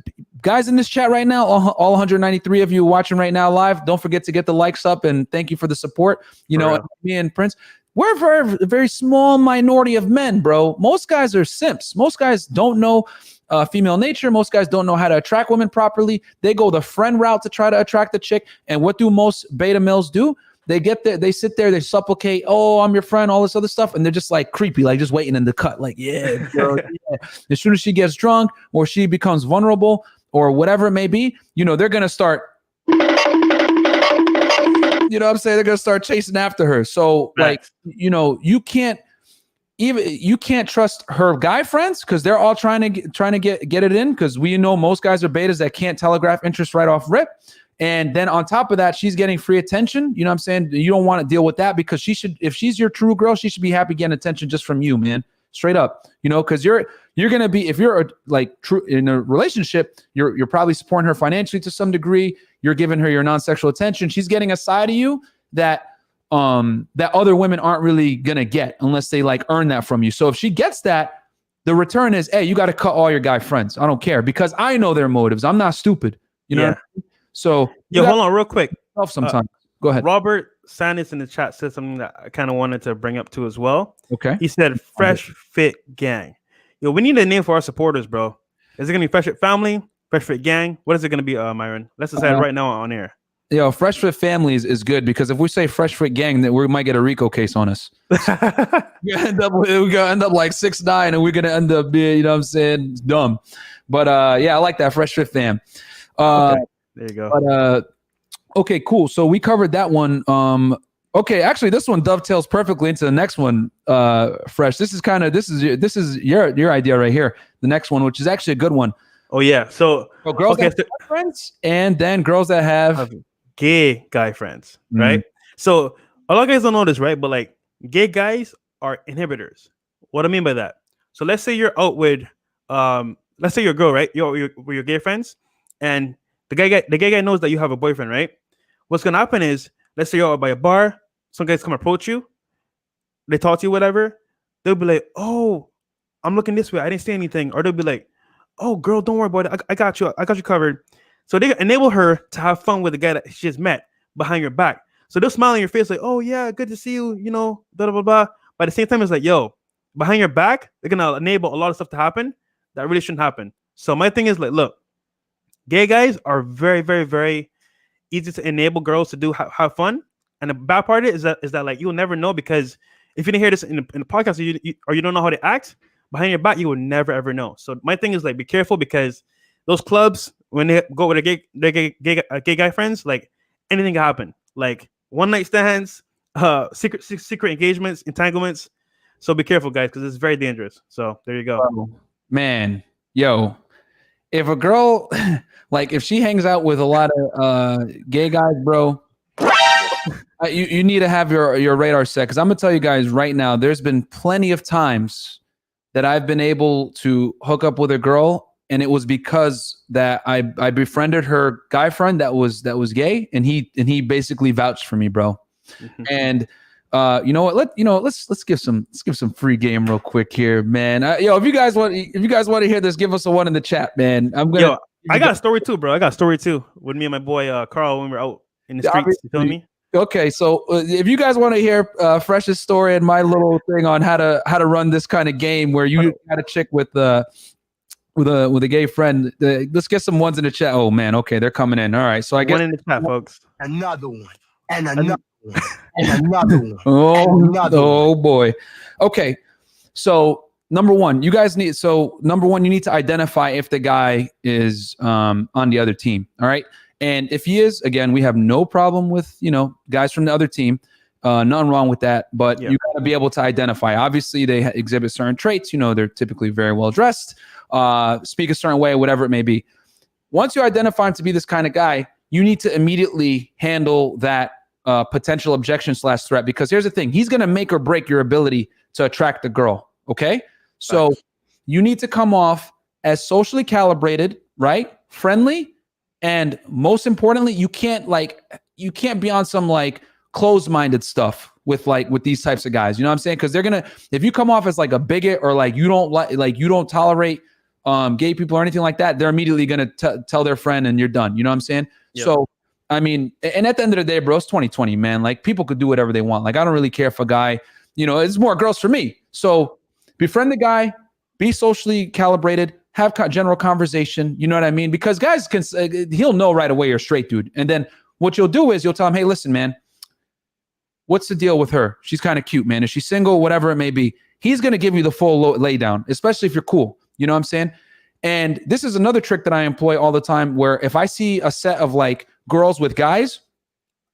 guys in this chat right now, all 193 of you watching right now live, don't forget to get the likes up and thank you for the support. You know, me and Prince, we're a very small minority of men, bro. Most guys are simps. Most guys don't know female nature. Most guys don't know how to attract women properly. They go the friend route to try to attract the chick. And what do most beta males do? They get there, they sit there, they supplicate, oh, I'm your friend, all this other stuff. And they're just like creepy, like just waiting in the cut. Like, yeah, bro, yeah. As soon as she gets drunk or she becomes vulnerable or whatever it may be, you know, they're going to start, you know what I'm saying? They're going to start chasing after her. So like, you know, you can't trust her guy friends because they're all trying to get it in, because we know most guys are betas that can't telegraph interest right off rip. And then on top of that, she's getting free attention. You know what I'm saying? You don't want to deal with that because she should, if she's your true girl, she should be happy getting attention just from you, man. Straight up, you know, because you're going to be, if you're like true in a relationship, you're probably supporting her financially to some degree. You're giving her your non-sexual attention. She's getting a side of you that other women aren't really going to get unless they like earn that from you. So if she gets that, the return is, hey, you got to cut all your guy friends. I don't care because I know their motives. I'm not stupid. You know? So hold on real quick. Sometimes go ahead. Robert Sanders in the chat said something that I kind of wanted to bring up too as well. Okay. He said Fresh Fit Gang. Yo, we need a name for our supporters, bro. Is it gonna be Fresh Fit Family, Fresh Fit Gang? What is it gonna be, Myron? Let's decide right now on air. Yo, Fresh Fit Family is good because if we say Fresh Fit Gang, then we might get a RICO case on us. We're gonna end up like 6ix9ine, and we're gonna end up being, you know what I'm saying, dumb. But yeah, I like that Fresh Fit Fam. Okay. There you go. But, okay, cool. So we covered that one. Okay, actually, this one dovetails perfectly into the next one. Fresh. This is your idea right here. The next one, which is actually a good one. Oh yeah. So girls that have friends, and then girls that have gay guy friends, right? So a lot of guys don't know this, right? But like gay guys are inhibitors. What I mean by that? So let's say you're out with, let's say you're a girl, right? You're with your gay friends, and the gay guy knows that you have a boyfriend, right? What's gonna happen is, let's say you're out by a bar, some guys come approach you, they talk to you, whatever. They'll be like, "Oh, I'm looking this way. I didn't say anything," or they'll be like, "Oh, girl, don't worry about it. I got you. I got you covered." So they enable her to have fun with the guy that she just met behind your back. So they'll smile in your face like, "Oh yeah, good to see you," you know, blah blah blah. But at the same time, it's like, "Yo, behind your back, they're gonna enable a lot of stuff to happen that really shouldn't happen." So my thing is like, look. Gay guys are very, very, very easy to enable girls to do have fun, and the bad part is that like you'll never know, because if you didn't hear this in the podcast or you don't know how to act behind your back, you will never ever know. So my thing is like, be careful, because those clubs, when they go with their gay guy friends, like anything can happen, like one night stands, secret engagements, entanglements. So be careful, guys, because it's very dangerous. So there you go. Oh, man, yo. If a girl, like if she hangs out with a lot of gay guys, bro, you need to have your radar set. Because I'm going to tell you guys right now, there's been plenty of times that I've been able to hook up with a girl, and it was because that I befriended her guy friend that was gay, and he basically vouched for me, bro. And you know what? Let's give some free game real quick here, man. Yo, if you guys want to hear this, give us a 1 in the chat, man. I got a story too, bro. I got a story too with me and my boy Carl when we were out in the streets. You feel me? Okay, so if you guys want to hear Fresh's story and my little thing on how to run this kind of game where you had a chick with a gay friend, let's get some 1s in the chat. Oh man, okay, they're coming in. All right, so I guess 1 in the chat, folks. Another one. And another one. And another one. Oh boy. Okay. So number one, you need to identify if the guy is on the other team. All right. And if he is, again, we have no problem with, guys from the other team. Nothing wrong with that. But you got to be able to identify. Obviously, they exhibit certain traits. They're typically very well dressed, speak a certain way, whatever it may be. Once you identify him to be this kind of guy, you need to immediately handle that potential objection / threat, because here's the thing. He's going to make or break your ability to attract the girl. Okay. So you need to come off as socially calibrated, right? Friendly. And most importantly, you can't be on some like closed-minded stuff with these types of guys. You know what I'm saying? Because they're going to, if you come off as like a bigot or like you don't tolerate gay people or anything like that, they're immediately going to tell their friend and you're done. You know what I'm saying? Yep. So, I mean, and at the end of the day, bro, it's 2020, man. Like people could do whatever they want. Like I don't really care if a guy, you know, it's more girls for me. So befriend the guy, be socially calibrated, have general conversation. You know what I mean? Because guys can, he'll know right away you're straight, dude. And then what you'll do is you'll tell him, hey, listen, man, what's the deal with her? She's kind of cute, man. Is she single? Whatever it may be. He's going to give you the full lay down, especially if you're cool. You know what I'm saying? And this is another trick that I employ all the time where if I see a set of like girls with guys,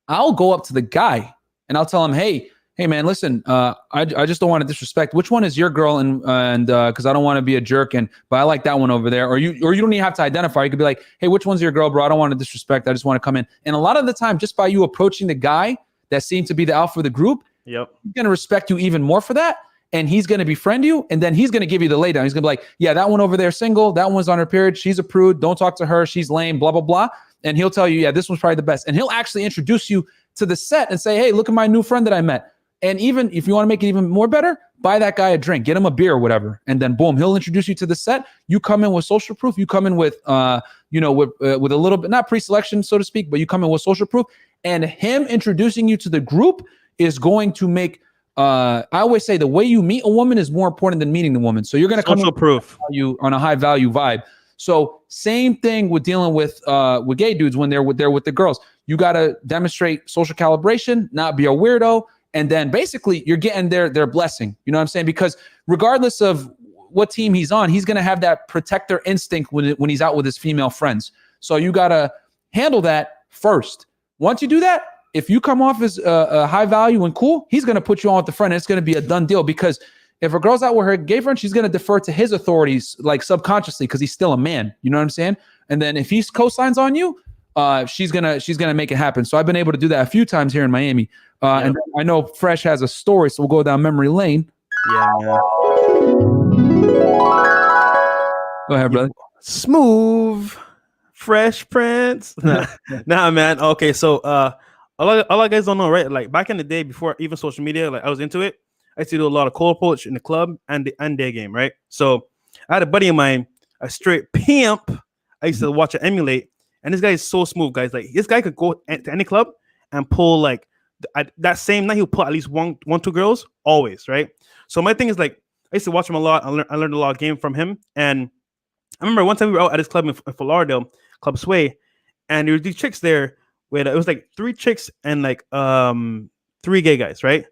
I'll go up to the guy and I'll tell him, hey, man, listen, I just don't want to disrespect. Which one is your girl? And because I don't want to be a jerk, but I like that one over there. Or you don't even have to identify. You could be like, hey, which one's your girl, bro? I don't want to disrespect. I just want to come in. And a lot of the time, just by you approaching the guy that seemed to be the alpha of the group, he's going to respect you even more for that. And he's going to befriend you. And then he's going to give you the laydown. He's going to be like, yeah, that one over there single. That one's on her period. She's a prude. Don't talk to her. She's lame, blah, blah, blah. And he'll tell you, yeah, this one's probably the best. And he'll actually introduce you to the set and say, hey, look at my new friend that I met. And even if you want to make it even more better, buy that guy a drink, get him a beer or whatever. And then boom, he'll introduce you to the set. You come in with social proof. You come in with, with a little bit, not pre-selection, so to speak, but you come in with social proof. And him introducing you to the group is going to make, I always say the way you meet a woman is more important than meeting the woman. So you're going to come in proof on a high value vibe. So same thing with dealing with gay dudes when they're with the girls. You got to demonstrate social calibration, not be a weirdo. And then basically you're getting their blessing. You know what I'm saying? Because regardless of what team he's on, he's going to have that protector instinct when he's out with his female friends. So you got to handle that first. Once you do that, if you come off as a high value and cool, he's going to put you on with the friend. And it's going to be a done deal because if a girl's out with her gay friend, she's going to defer to his authorities like subconsciously because he's still a man. You know what I'm saying? And then if he co-signs on you, she's gonna make it happen. So I've been able to do that a few times here in Miami. And I know Fresh has a story, so we'll go down memory lane. Yeah. Go ahead, brother. Smooth, Fresh Prince. Nah, man. Okay, so a lot of guys don't know, right? Like back in the day, before even social media, like I was into it. I used to do a lot of cold approach in the club and day game, right? So I had a buddy of mine, a straight pimp. I used to watch and emulate. And this guy is so smooth, guys. Like this guy could go to any club and pull like that same night. He'll pull at least one, two girls always, right? So my thing is like I used to watch him a lot. I learned a lot of game from him. And I remember one time we were out at his club in Fort Lauderdale, Club Sway, and there was these chicks there. Where it was like 3 chicks and like 3 gay guys, right?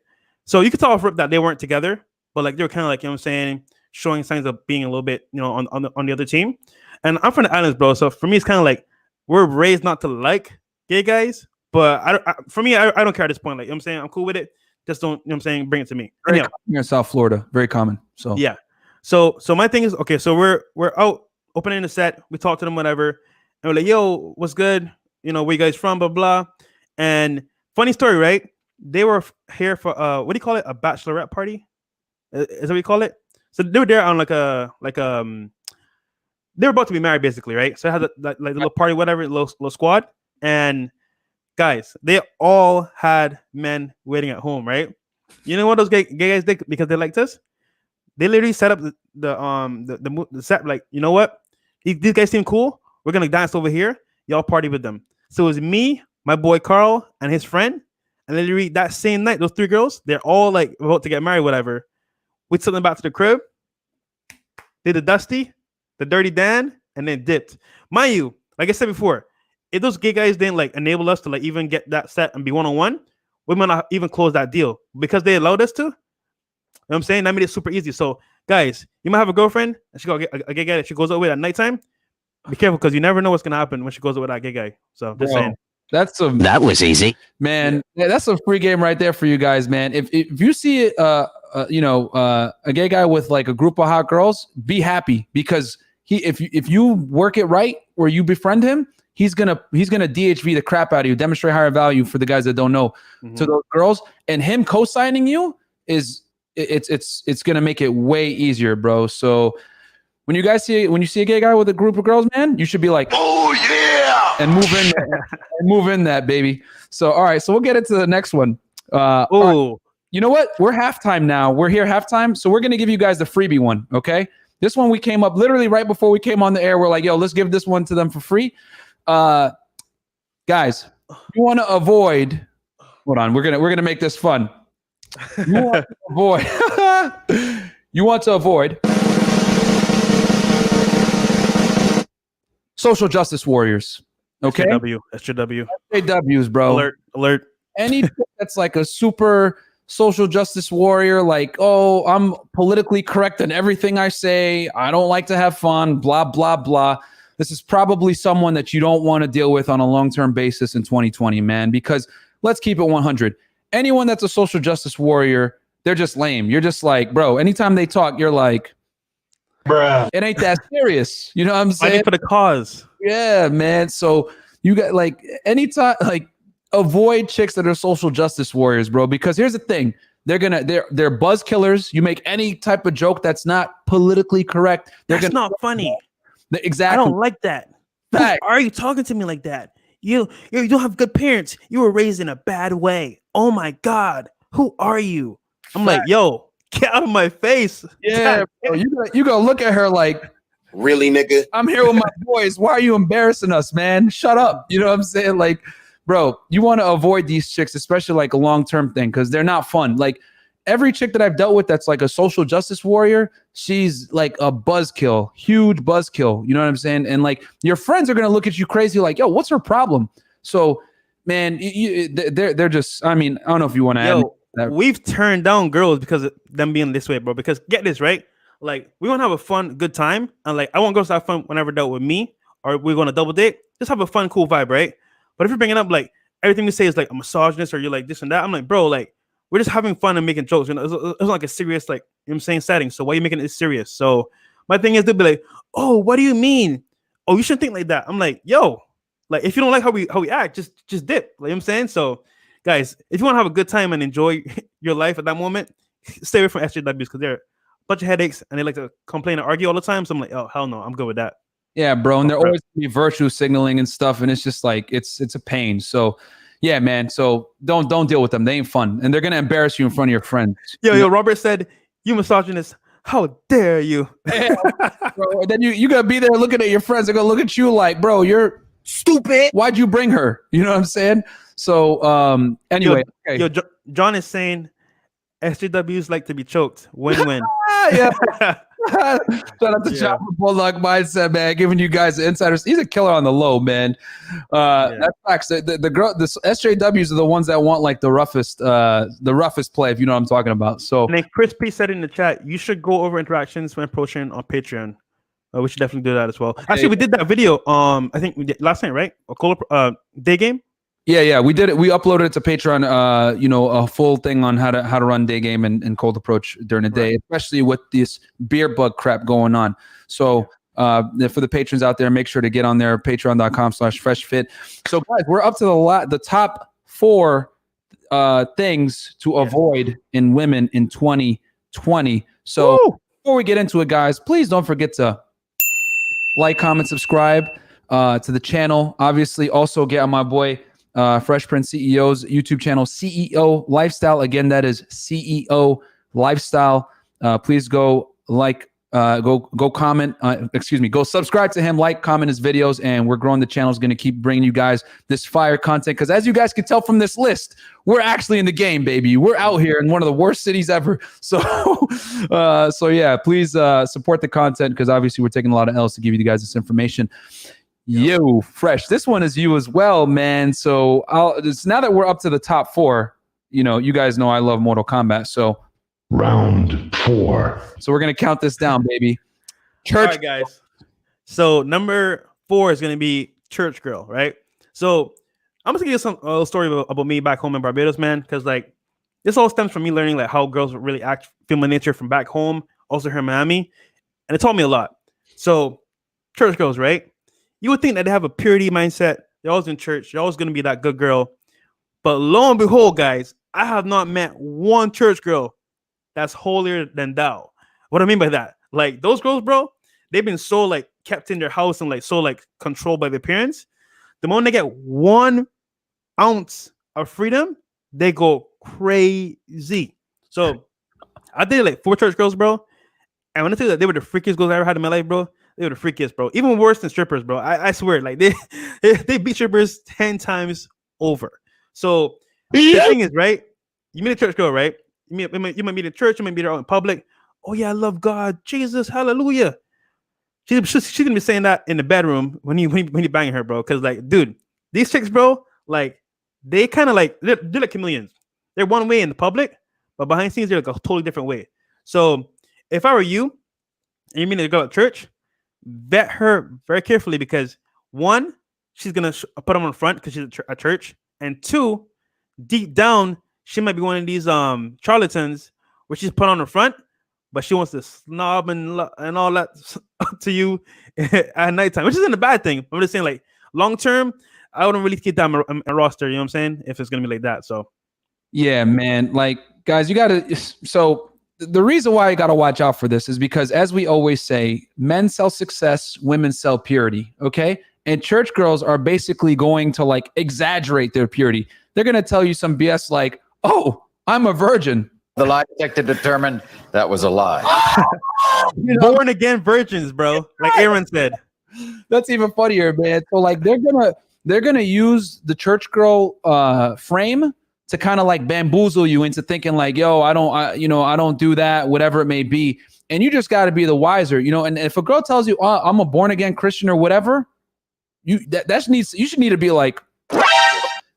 So you could tell off rip that they weren't together, but like they were kind of like, you know what I'm saying, showing signs of being a little bit, you know, on the other team. And I'm from the islands, bro. So for me, it's kind of like we're raised not to like gay guys, but for me, I don't care at this point. Like, you know what I'm saying, I'm cool with it. Just don't, you know what I'm saying, bring it to me. Very common here in South Florida, very common. So yeah. So my thing is, okay, so we're out opening the set. We talk to them, whatever, and we're like, yo, what's good? You know, where you guys from? Blah blah. And funny story, right? They were here for what do you call it? A bachelorette party? Is that what you call it? So they were there on like they were about to be married, basically, right? So I had like a little party, whatever, little squad. And guys, they all had men waiting at home, right? You know what those gay guys did because they liked us? They literally set up the set like, you know what? These guys seem cool. We're gonna dance over here. Y'all party with them. So it was me, my boy Carl, and his friend. And literally that same night, those 3 girls, they're all like about to get married, whatever. We took them back to the crib, did the Dusty, the Dirty Dan, and then dipped. Mind you, like I said before, if those gay guys didn't like enable us to like even get that set and be one-on-one, we might not even close that deal. Because they allowed us to, you know what I'm saying? That made it super easy. So guys, you might have a girlfriend and she got a gay guy that she goes out with at nighttime. Be careful because you never know what's gonna happen when she goes out with that gay guy. So just saying. That was easy, man. Yeah, that's a free game right there for you guys, man. If you see a gay guy with like a group of hot girls, be happy because if you work it right where you befriend him, he's gonna DHV the crap out of you, demonstrate higher value for the guys that don't know to those girls, and him co-signing you it's gonna make it way easier, bro. So when you see a gay guy with a group of girls, man, you should be like, oh yeah. And move in there. And move in that, baby. So, all right. So we'll get into the next one. Right. You know what? We're halftime now. We're here halftime. So we're going to give you guys the freebie one. Okay. This one we came up literally right before we came on the air. We're like, yo, let's give this one to them for free. Guys, you want to avoid. Hold on, we're gonna make this fun. You want to avoid. You want to avoid social justice warriors. Okay. SJWs, bro. Alert. Any that's like a super social justice warrior, like, oh, I'm politically correct in everything I say. I don't like to have fun, blah, blah, blah. This is probably someone that you don't want to deal with on a long-term basis in 2020, man, because let's keep it 100. Anyone that's a social justice warrior, they're just lame. You're just like, bro, anytime they talk, you're like, bruh, it ain't that serious. You know what I'm saying? Fighting for the cause. Yeah, man. So you got like anytime, like, avoid chicks that are social justice warriors, bro, because here's the thing. They're buzz killers. You make any type of joke that's not politically correct. That's not funny. Exactly. I don't like that. Why are you talking to me like that? You don't have good parents. You were raised in a bad way. Oh my God. Who are you? I'm like, yo, get out of my face. Yeah, bro, you gonna look at her like, really, nigga? I'm here with my boys. Why are you embarrassing us, man? Shut up. You know what I'm saying? Like, bro, you want to avoid these chicks, especially like a long-term thing, because they're not fun. Like every chick that I've dealt with that's like a social justice warrior, she's like a buzzkill, huge buzzkill. You know what I'm saying? And like your friends are going to look at you crazy like, yo, what's her problem? So, man, they're just, I mean, I don't know if you want to add that. We've turned down girls because of them being this way, bro. Because get this, right? Like we want to have a fun, good time. And like, I want girls to have fun whenever dealt with me or we're going to double date. Just have a fun, cool vibe, right? But if you're bringing up like everything we say is like a misogynist or you're like this and that, I'm like, bro, like we're just having fun and making jokes. You know, it's like a serious, like, you know what I'm saying, setting. So why are you making it serious? So my thing is they'll be like, oh, what do you mean? Oh, you shouldn't think like that. I'm like, yo, like if you don't like how we act, just dip. Like, you know what I'm saying? So guys, if you want to have a good time and enjoy your life at that moment, stay away from SJWs because they're a bunch of headaches and they like to complain and argue all the time. So I'm like, oh, hell no, I'm good with that. Yeah, bro, and they're always gonna be virtue signaling and stuff, and it's just like it's a pain. So, yeah, man. So don't deal with them. They ain't fun, and they're gonna embarrass you in front of your friends. Yo, Robert said, "You misogynist, how dare you?" Yeah, bro, and then you gotta be there looking at your friends. They're gonna look at you like, bro, you're stupid. Why'd you bring her? You know what I'm saying? So, anyway, John is saying SJWs like to be choked. Win-win. Yeah. Shout out to John from Bulldog Mindset, man, giving you guys the insiders. He's a killer on the low, man. That's facts. The SJWs are the ones that want like the roughest play, if you know what I'm talking about. So, and then Chris P said in the chat, you should go over interactions when approaching on Patreon. We should definitely do that as well. Actually, we did that video. I think we did last night, right? Day game. Yeah, we did it. We uploaded it to Patreon. A full thing on how to run day game and cold approach during the day, especially with this beer bug crap going on. So for the patrons out there, make sure to get on there. Patreon.com/freshfit. So guys, we're up to the top 4 things to avoid in women in 2020. So before we get into it, guys, please don't forget to like, comment, subscribe to the channel. Obviously, also get on my boy Fresh Prince CEO's YouTube channel, CEO Lifestyle. Again, that is CEO Lifestyle. Please go go comment. Go subscribe to him, like, comment his videos, and we're growing. The channel is going to keep bringing you guys this fire content because, as you guys can tell from this list, we're actually in the game, baby. We're out here in one of the worst cities ever. So, yeah, please support the content because obviously we're taking a lot of L's to give you guys this information. Yo, Fresh, this one is you as well, man. So now that we're up to the top 4, you guys know I love Mortal Kombat. So round 4. So we're gonna count this down, baby. All right, guys. So number 4 is gonna be Church Girl, right? So I'm just gonna give you a story about me back home in Barbados, man, because like this all stems from me learning like how girls really act female nature from back home, also here in Miami, and it taught me a lot. So church girls, right? You would think that they have a purity mindset. They're always in church. You're always going to be that good girl. But lo and behold, guys, I have not met one church girl that's holier than thou. What I mean by that? Like those girls, bro, they've been so like kept in their house and like so like controlled by their parents. The moment they get 1 ounce of freedom, they go crazy. So I did like 4 church girls, bro. And when I tell you that they were the freakiest girls I ever had in my life, bro, they were the freakiest, bro. Even worse than strippers, bro. I swear, like they beat strippers 10 times over. So the thing is, right? You meet a church girl, right? You might meet in church, you might meet her out in public. Oh yeah, I love God, Jesus, hallelujah. She's gonna be saying that in the bedroom when you banging her, bro. Because like, dude, these chicks, bro, like they kind of like they're like chameleons. They're one way in the public, but behind scenes they're like a totally different way. So if I were you and you mean to go to church, vet her very carefully because one, she's gonna put them on front because she's at church, and two, deep down she might be one of these charlatans where she's put on the front, but she wants to snob and all that to you at nighttime, which isn't a bad thing. I'm just saying, like, long term, I wouldn't really keep that a roster, you know what I'm saying? If it's going to be like that. So, yeah, man. Like, guys, you got to. So, the reason why you got to watch out for this is because, as we always say, men sell success, women sell purity. Okay. And church girls are basically going to like exaggerate their purity. They're going to tell you some BS like, oh, I'm a virgin. The lie detector determined that was a lie. Born again virgins, bro. Like Aaron said. That's even funnier, man. So like they're gonna use the church girl frame to kind of like bamboozle you into thinking like, yo, I don't do that, whatever it may be. And you just got to be the wiser, you know. And if a girl tells you, oh, I'm a born again Christian or whatever, you should need to be like,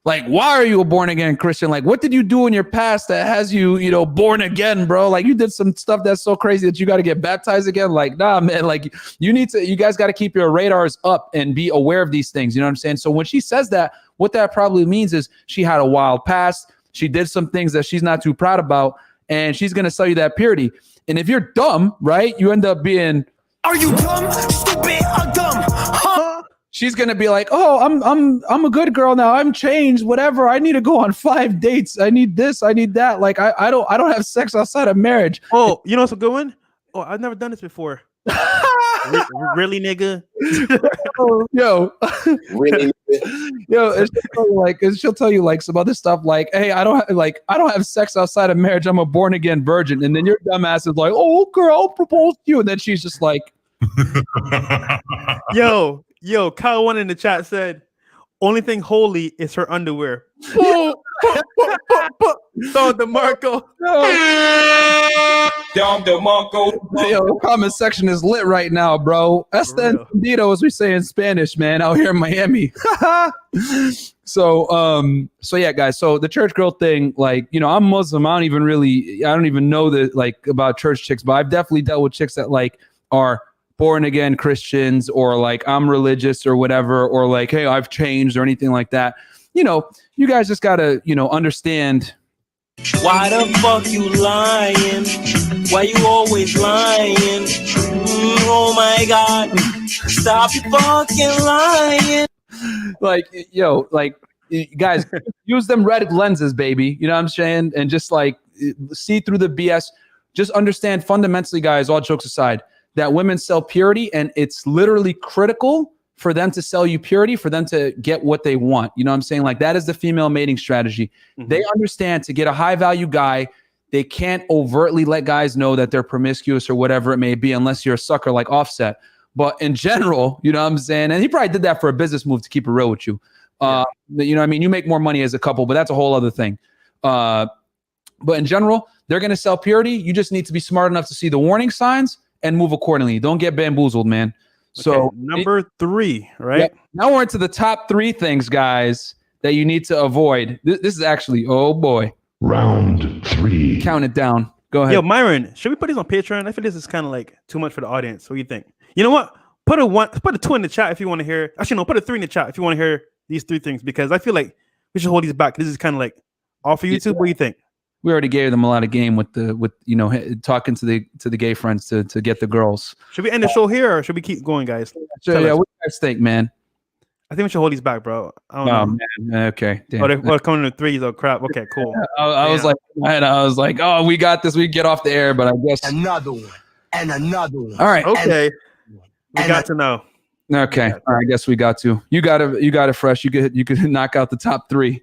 why are you a born again Christian? Like, what did you do in your past that has you, born again, bro? Like, you did some stuff that's so crazy that you got to get baptized again. Like, nah, man. Like, you guys got to keep your radars up and be aware of these things. You know what I'm saying? So when she says that, what that probably means is she had a wild past. She did some things that she's not too proud about, and she's gonna sell you that purity. And if you're dumb, right, you end up being, Are you dumb, stupid, or dumb? Huh? she's gonna be like, oh, I'm a good girl now. I'm changed. Whatever. I need to go on 5 dates. I need this. I need that. Like I don't have sex outside of marriage. Oh, you know what's a good one? Oh, I've never done this before. Really, nigga? Yo, Really? yo, and she'll tell you like some other stuff like, hey, I don't have sex outside of marriage. I'm a born again virgin. And then your dumbass is like, oh, girl, I'll propose to you. And then she's just like, Yo, Kyle one in the chat said, only thing holy is her underwear. Don DeMarco. Dom DeMarco. Yo, the comment section is lit right now, bro. Hasta entendido, as we say in Spanish, man, out here in Miami. So yeah, guys. So the church girl thing, like, I'm Muslim. I don't even know that like about church chicks, but I've definitely dealt with chicks that like are born again Christians, or like I'm religious or whatever, or like, hey, I've changed or anything like that. You guys just gotta, understand. Why the fuck you lying? Why you always lying? Oh my God. Stop fucking lying. Like, yo, like, guys, use them red lenses, baby. You know what I'm saying? And just like see through the BS. Just understand fundamentally, guys, all jokes aside, that women sell purity, and it's literally critical for them to sell you purity, for them to get what they want. You know what I'm saying? Like, that is the female mating strategy. Mm-hmm. They understand to get a high value guy, they can't overtly let guys know that they're promiscuous or whatever it may be, unless you're a sucker like Offset. But in general, you know what I'm saying? And he probably did that for a business move to keep it real with you. You know what I mean? You make more money as a couple, but that's a whole other thing. But in general, they're going to sell purity. You just need to be smart enough to see the warning signs and move accordingly. Don't get bamboozled, man. So okay, number 3, right? Yeah, now we're into the top 3 things, guys, that you need to avoid. This is actually, oh boy. Round 3. Count it down. Go ahead. Yo, Myron, should we put these on Patreon? I feel this is kind of like too much for the audience. What do you think? You know what? Put a 2 in the chat if you want to hear. Actually, no, put a 3 in the chat if you want to hear these 3 things, because I feel like we should hold these back. This is kind of like all for YouTube. What do you think? We already gave them a lot of game with talking to the gay friends to get the girls. Should we end the show here, or should we keep going, guys? So, yeah, what do you guys think, man? I think we should hold these back, bro. I don't know. Man. Okay. Damn. Oh, they're coming to 3s. Oh, crap. Okay, cool. I was like, oh, we got this. We get off the air, but I guess Another one. And another one. All right. Okay. We got to know. Okay. All right. I guess we got to. You got it fresh. You could knock out the top 3.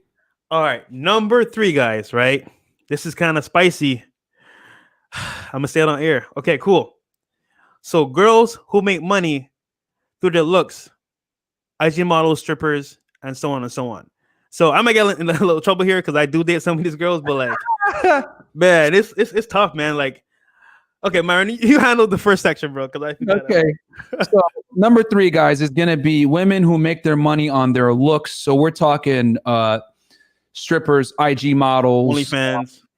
All right. Number 3, guys, right? This is kind of spicy. I'm going to say it on air. Okay, cool. So girls who make money through their looks, IG models, strippers, and so on and so on. So I might get in a little trouble here because I do date some of these girls, but like, man, it's tough, man. Like, okay, Myron, you handled the first section, bro. Because I okay. So number 3, guys, is gonna be women who make their money on their looks. So we're talking strippers, IG models,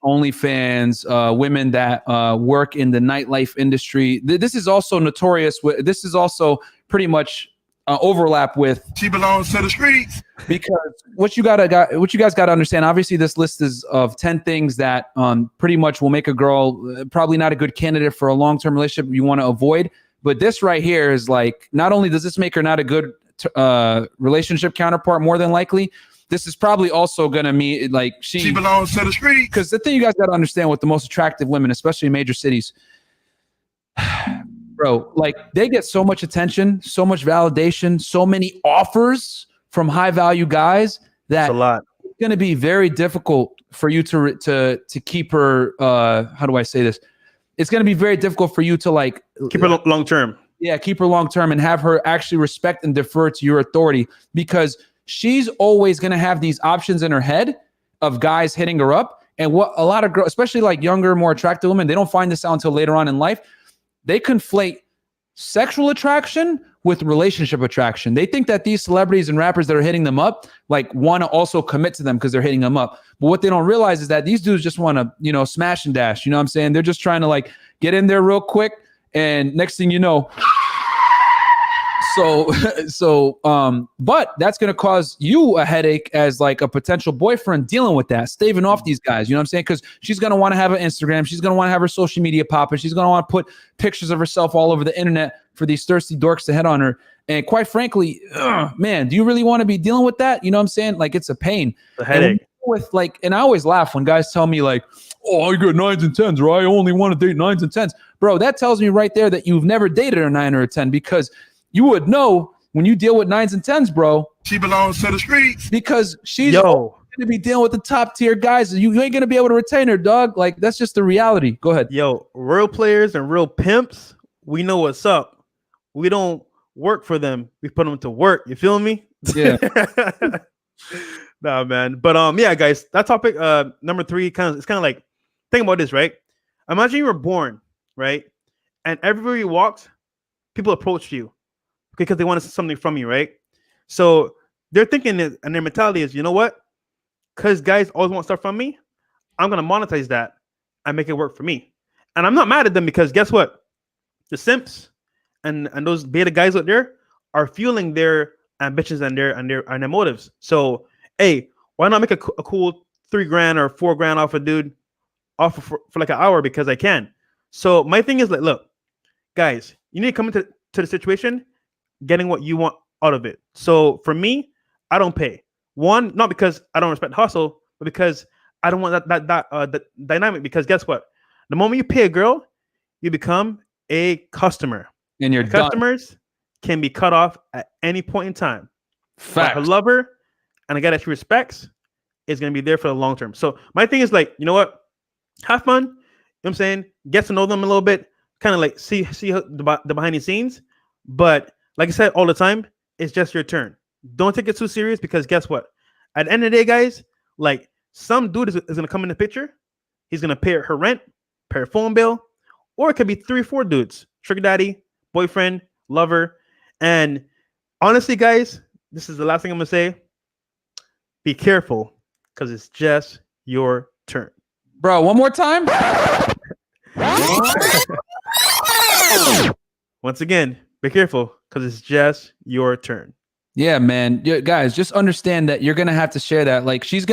OnlyFans, women that work in the nightlife industry. This is also notorious. This is also pretty much overlap with. She belongs to the streets. Because what you guys got to understand. Obviously, this list is of 10 things that pretty much will make a girl probably not a good candidate for a long-term relationship you want to avoid. But this right here is like, not only does this make her not a good relationship counterpart, more than likely, this is probably also going to mean like she belongs to the streets. Because the thing you guys got to understand with the most attractive women, especially in major cities, bro, like they get so much attention, so much validation, so many offers from high value guys that it's going to be very difficult for you to keep her. How do I say this? It's going to be very difficult for you to like keep her long term. Yeah, keep her long term and have her actually respect and defer to your authority, because she's always going to have these options in her head of guys hitting her up. And what a lot of girls, especially like younger, more attractive women, they don't find this out until later on in life. They conflate sexual attraction with relationship attraction. They think that these celebrities and rappers that are hitting them up like want to also commit to them because they're hitting them up. But what they don't realize is that these dudes just want to, smash and dash. You know what I'm saying? They're just trying to like get in there real quick. And next thing you know, but that's going to cause you a headache as like a potential boyfriend dealing with that, staving off these guys. You know what I'm saying? Because she's going to want to have an Instagram. She's going to want to have her social media popping. She's going to want to put pictures of herself all over the internet for these thirsty dorks to hit on her. And quite frankly, man, do you really want to be dealing with that? You know what I'm saying? Like, it's a pain. A headache. And I always laugh when guys tell me like, oh, I got 9s and 10s, or I only want to date 9s and 10s. Bro, that tells me right there that you've never dated a 9 or a 10, because you would know when you deal with 9s and 10s, bro. She belongs to the streets. Because she's going to be dealing with the top tier guys. You ain't going to be able to retain her, dog. Like, that's just the reality. Go ahead. Yo, real players and real pimps, we know what's up. We don't work for them. We put them to work. You feel me? Yeah. Nah, man. But yeah, guys, that topic number 3 it's kind of like, think about this, right? Imagine you were born, right? And everywhere you walked, people approached you because they wanted something from you, right? So they're thinking, and their mentality is, you know what? Because guys always want stuff from me, I'm gonna monetize that and make it work for me. And I'm not mad at them, because guess what? The simps and those beta guys out there are fueling their ambitions and their motives. So hey, why not make a cool $3,000 or $4,000 off a dude off for like an hour because I can? So my thing is like, look, guys, you need to come into the situation getting what you want out of it. So for me, I don't pay. One, not because I don't respect the hustle, but because I don't want that dynamic. Because guess what? The moment you pay a girl, you become a customer. And your customers can be cut off at any point in time. Fact. Her lover and a guy that she respects is going to be there for the long term. So my thing is like, you know what? Have fun. You know what I'm saying? Get to know them a little bit. Kind of like see the behind the scenes. But like I said all the time, it's just your turn. Don't take it too serious, because guess what? At the end of the day, guys, like some dude is going to come in the picture. He's going to pay her rent, pay her phone bill, or it could be 3 or 4 dudes. Sugar daddy, boyfriend, lover. And honestly, guys, this is the last thing I'm going to say. Be careful, because it's just your turn. Bro, one more time. Once again, be careful, because it's just your turn. Yeah, man. Guys, just understand that you're gonna have to share that. Like, she has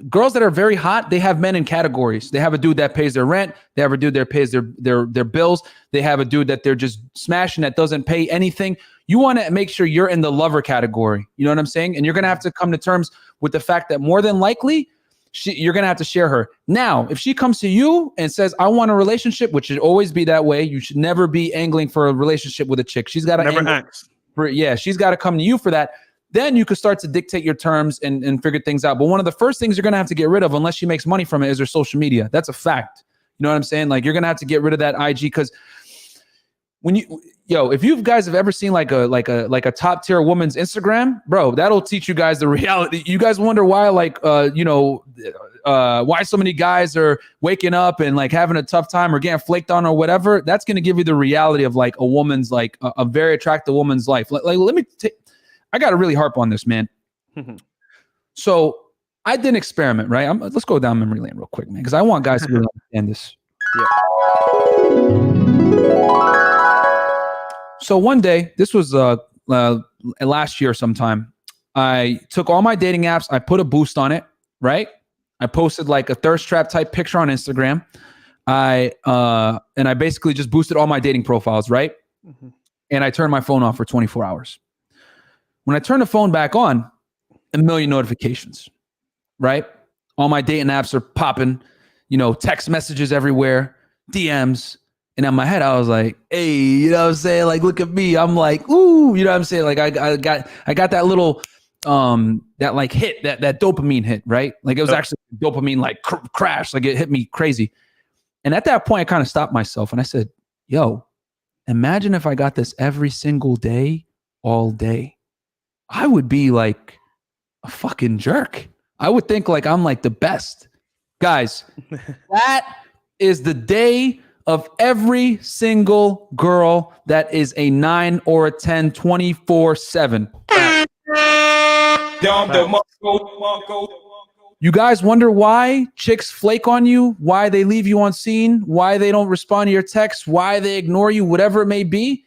girls that are very hot. They have men in categories. They have a dude that pays their rent. They have a dude that pays their bills. They have a dude that they're just smashing that doesn't pay anything. You want to make sure you're in the lover category. You know what I'm saying? And you're gonna have to come to terms with the fact that more than likely, you're going to have to share her. Now, if she comes to you and says, I want a relationship, which should always be that way. You should never be angling for a relationship with a chick. She's got to she's got to come to you for that. Then you could start to dictate your terms and figure things out. But one of the first things you're going to have to get rid of, unless she makes money from it, is her social media. That's a fact. You know what I'm saying? Like you're gonna have to get rid of that IG because when if you guys have ever seen like a top tier woman's Instagram, bro, that'll teach you guys the reality. You guys wonder why why so many guys are waking up and like having a tough time or getting flaked on or whatever. That's gonna give you the reality of like a woman's like a very attractive woman's life. Like let me I gotta really harp on this, man. So I did an experiment, right? Let's go down memory lane real quick, man, because I want guys to really understand this. So one day, this was last year sometime, I took all my dating apps, I put a boost on it, right? I posted like a thirst trap type picture on Instagram. I basically just boosted all my dating profiles, right? And I turned my phone off for 24 hours. When I turned the phone back on, 1 million notifications, right? All my dating apps are popping, text messages everywhere, DMs. And in my head, I was like, hey, you know what I'm saying? Like, look at me. I'm like, ooh, you know what I'm saying? Like I got that little, that like hit, that dopamine hit, right? Like it was actually dopamine, like crash, like it hit me crazy. And at that point, I kind of stopped myself and I said, yo, imagine if I got this every single day, all day. I would be like a fucking jerk. I would think like I'm like the best. Guys, that is the day of every single girl that is a 9 or a 10, 24/7. You guys wonder why chicks flake on you, why they leave you unseen, why they don't respond to your texts, why they ignore you, whatever it may be?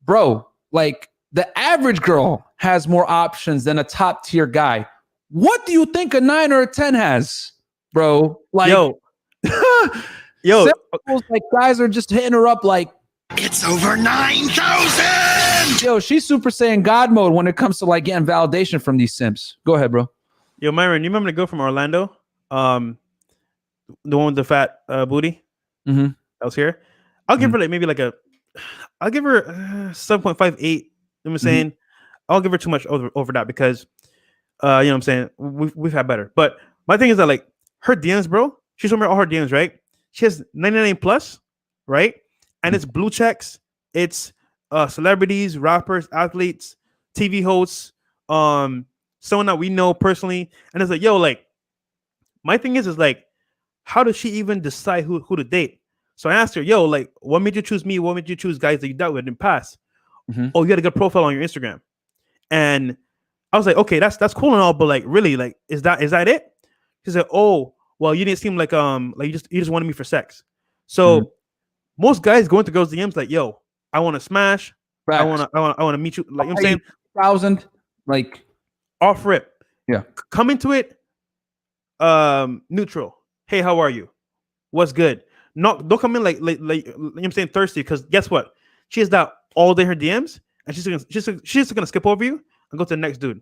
Bro, like the average girl has more options than a top tier guy. What do you think a 9 or a 10 has, bro? Like, like guys are just hitting her up like, It's over 9,000. Yo, she's super saiyan God mode when it comes to like getting validation from these simps. Go ahead, bro. Yo, Myron, you remember the girl from Orlando? The one with the fat booty? Mm-hmm. That was here. I'll give her like maybe like I'll give her 7.58. You know what I'm saying? I'll give her too much over that because you know what I'm saying? We've had better. But my thing is that like her DMs, bro, she showed me all her DMs, right? She has 99 plus, right? And it's blue checks. It's celebrities, rappers, athletes, TV hosts, someone that we know personally. And it's like, yo, like, my thing is like, how does she even decide who to date? So I asked her, yo, like, what made you choose me? What made you choose guys that you dealt with in the past? Oh, you had a good profile on your Instagram. And I was like, okay, that's cool and all, but like, really, like, is that it? She said, oh, well, you didn't seem like you just wanted me for sex. So most guys go into girls' DMs like, yo, I want to smash. I want to meet you. Like, you know what I'm saying? 1,000, like off rip. Yeah. Come into it neutral. Hey, how are you? What's good? Don't come in like you know what I'm saying, thirsty, because guess what? She has that all day in her DMs, and she's just gonna skip over you and go to the next dude.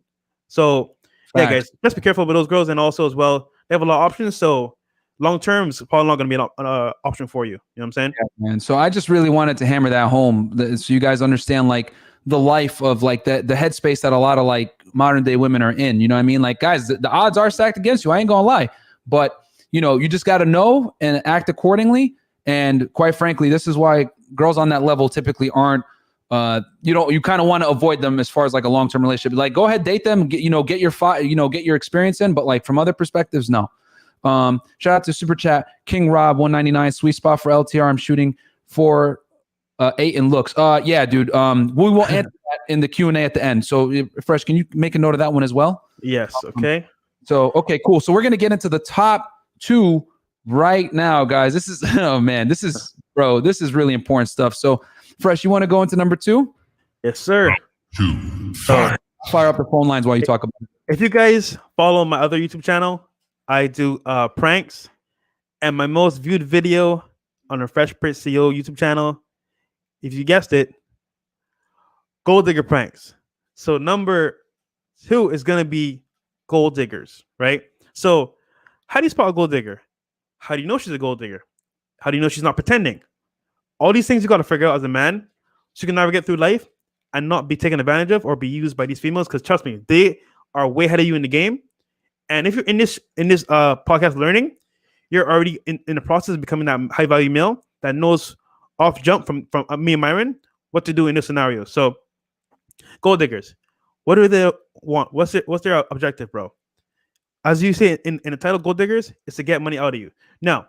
So yeah, guys, just be careful with those girls, and also as well, they have a lot of options. So long term is probably not going to be an option for you. You know what I'm saying? Yeah, man. So I just really wanted to hammer that home so you guys understand like the life of like the headspace that a lot of like modern day women are in. You know what I mean? Like, guys, the odds are stacked against you. I ain't gonna lie, but you just got to know and act accordingly. And quite frankly, this is why girls on that level typically aren't. You kind of want to avoid them as far as like a long-term relationship. Like, go ahead, date them, get your experience in. But like from other perspectives, no. Shout out to Super Chat King Rob 199, sweet spot for LTR. I'm shooting for 8 in looks. Yeah, dude. We will answer that in the Q&A at the end. So Fresh, can you make a note of that one as well? Yes. Okay. So okay, cool. So we're gonna get into the top 2 right now, guys. This is this is really important stuff. So Fresh, you want to go into number 2? Yes, sir. 2. Fire up the phone lines while you talk about it. If you guys follow my other YouTube channel, I do pranks, and my most viewed video on the Fresh Prince CEO YouTube channel, if you guessed it, gold digger pranks. So number 2 is gonna be gold diggers, right? So how do you spot a gold digger? How do you know she's a gold digger? How do you know she's not pretending? All these things you got to figure out as a man so you can navigate through life and not be taken advantage of or be used by these females, because trust me, they are way ahead of you in the game. And if you're in this podcast learning, you're already in the process of becoming that high value male that knows off jump from me and Myron what to do in this scenario. So gold diggers, what do they want? What's their objective, bro? As you say in the title, gold diggers is to get money out of you. Now,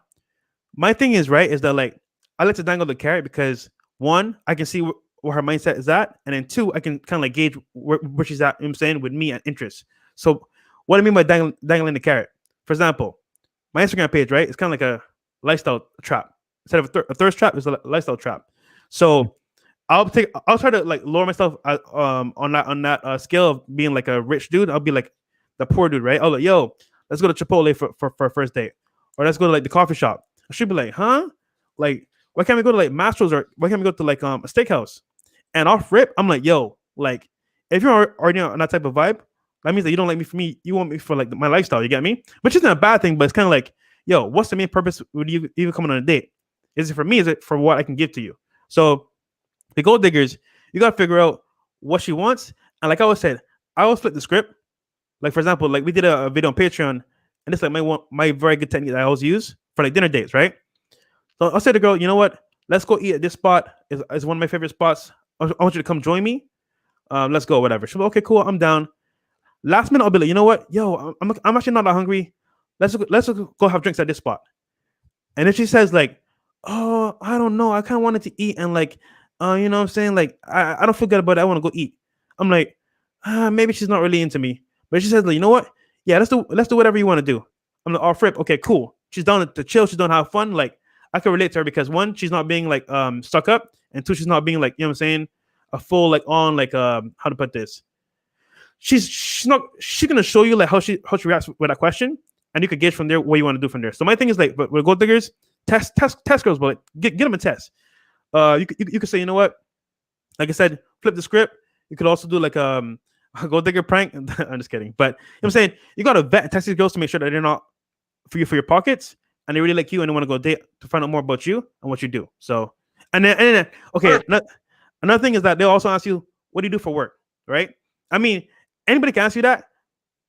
my thing is that like I like to dangle the carrot because one, I can see where her mindset is at, and then two, I can kind of like gauge where she's at. You know what I'm saying, with me and interest. So what I mean by dangling the carrot, for example, my Instagram page, right? It's kind of like a lifestyle trap. Instead of a thirst trap, it's a lifestyle trap. So I'll try to like lower myself on that scale of being like a rich dude. I'll be like the poor dude, right? I'll like, yo, let's go to Chipotle for a first date, or let's go to like the coffee shop. I should be like, huh? Like, why can't we go to like Mastro's, or why can't we go to like a steakhouse? And off rip, I'm like, yo, like if you're already on that type of vibe, that means that you don't like me for me. You want me for like my lifestyle. You get me? Which isn't a bad thing, but it's kind of like, yo, what's the main purpose with you even coming on a date? Is it for me? Is it for what I can give to you? So the gold diggers, you gotta figure out what she wants. And like I always said, I always flip the script. Like for example, like we did a video on Patreon, and it's like my very good technique that I always use for like dinner dates, right? So I'll say to the girl, you know what? Let's go eat at this spot. Is one of my favorite spots. I want you to come join me. Let's go, whatever. She'll be okay, cool. I'm down. Last minute, I'll be like, you know what? Yo, I'm actually not that hungry. Let's go have drinks at this spot. And if she says like, oh, I don't know, I kind of wanted to eat, and like, you know what I'm saying? Like, I don't feel good about it. I want to go eat. I'm like, maybe she's not really into me. But she says, like, you know what? Yeah, let's do whatever you want to do. I'm like, off rip. Okay, cool. She's down to chill. She's down to have fun. Like, I can relate to her because one, she's not being like stuck up, and two, she's not being like, you know what I'm saying, a full like on like how to put this. She's gonna show you like how she reacts with that question, and you could gauge from there what you want to do from there. So my thing is like, but with gold diggers, test girls, but like, get them a test. You could say, you know what? Like I said, flip the script. You could also do like a gold digger prank. I'm just kidding, but you know what I'm saying, you gotta vet and test these girls to make sure that they're not for your pockets, and they really like you and they want to go date to find out more about you and what you do. So and then okay, another thing is that they'll also ask you, what do you do for work, right? I mean, anybody can ask you that,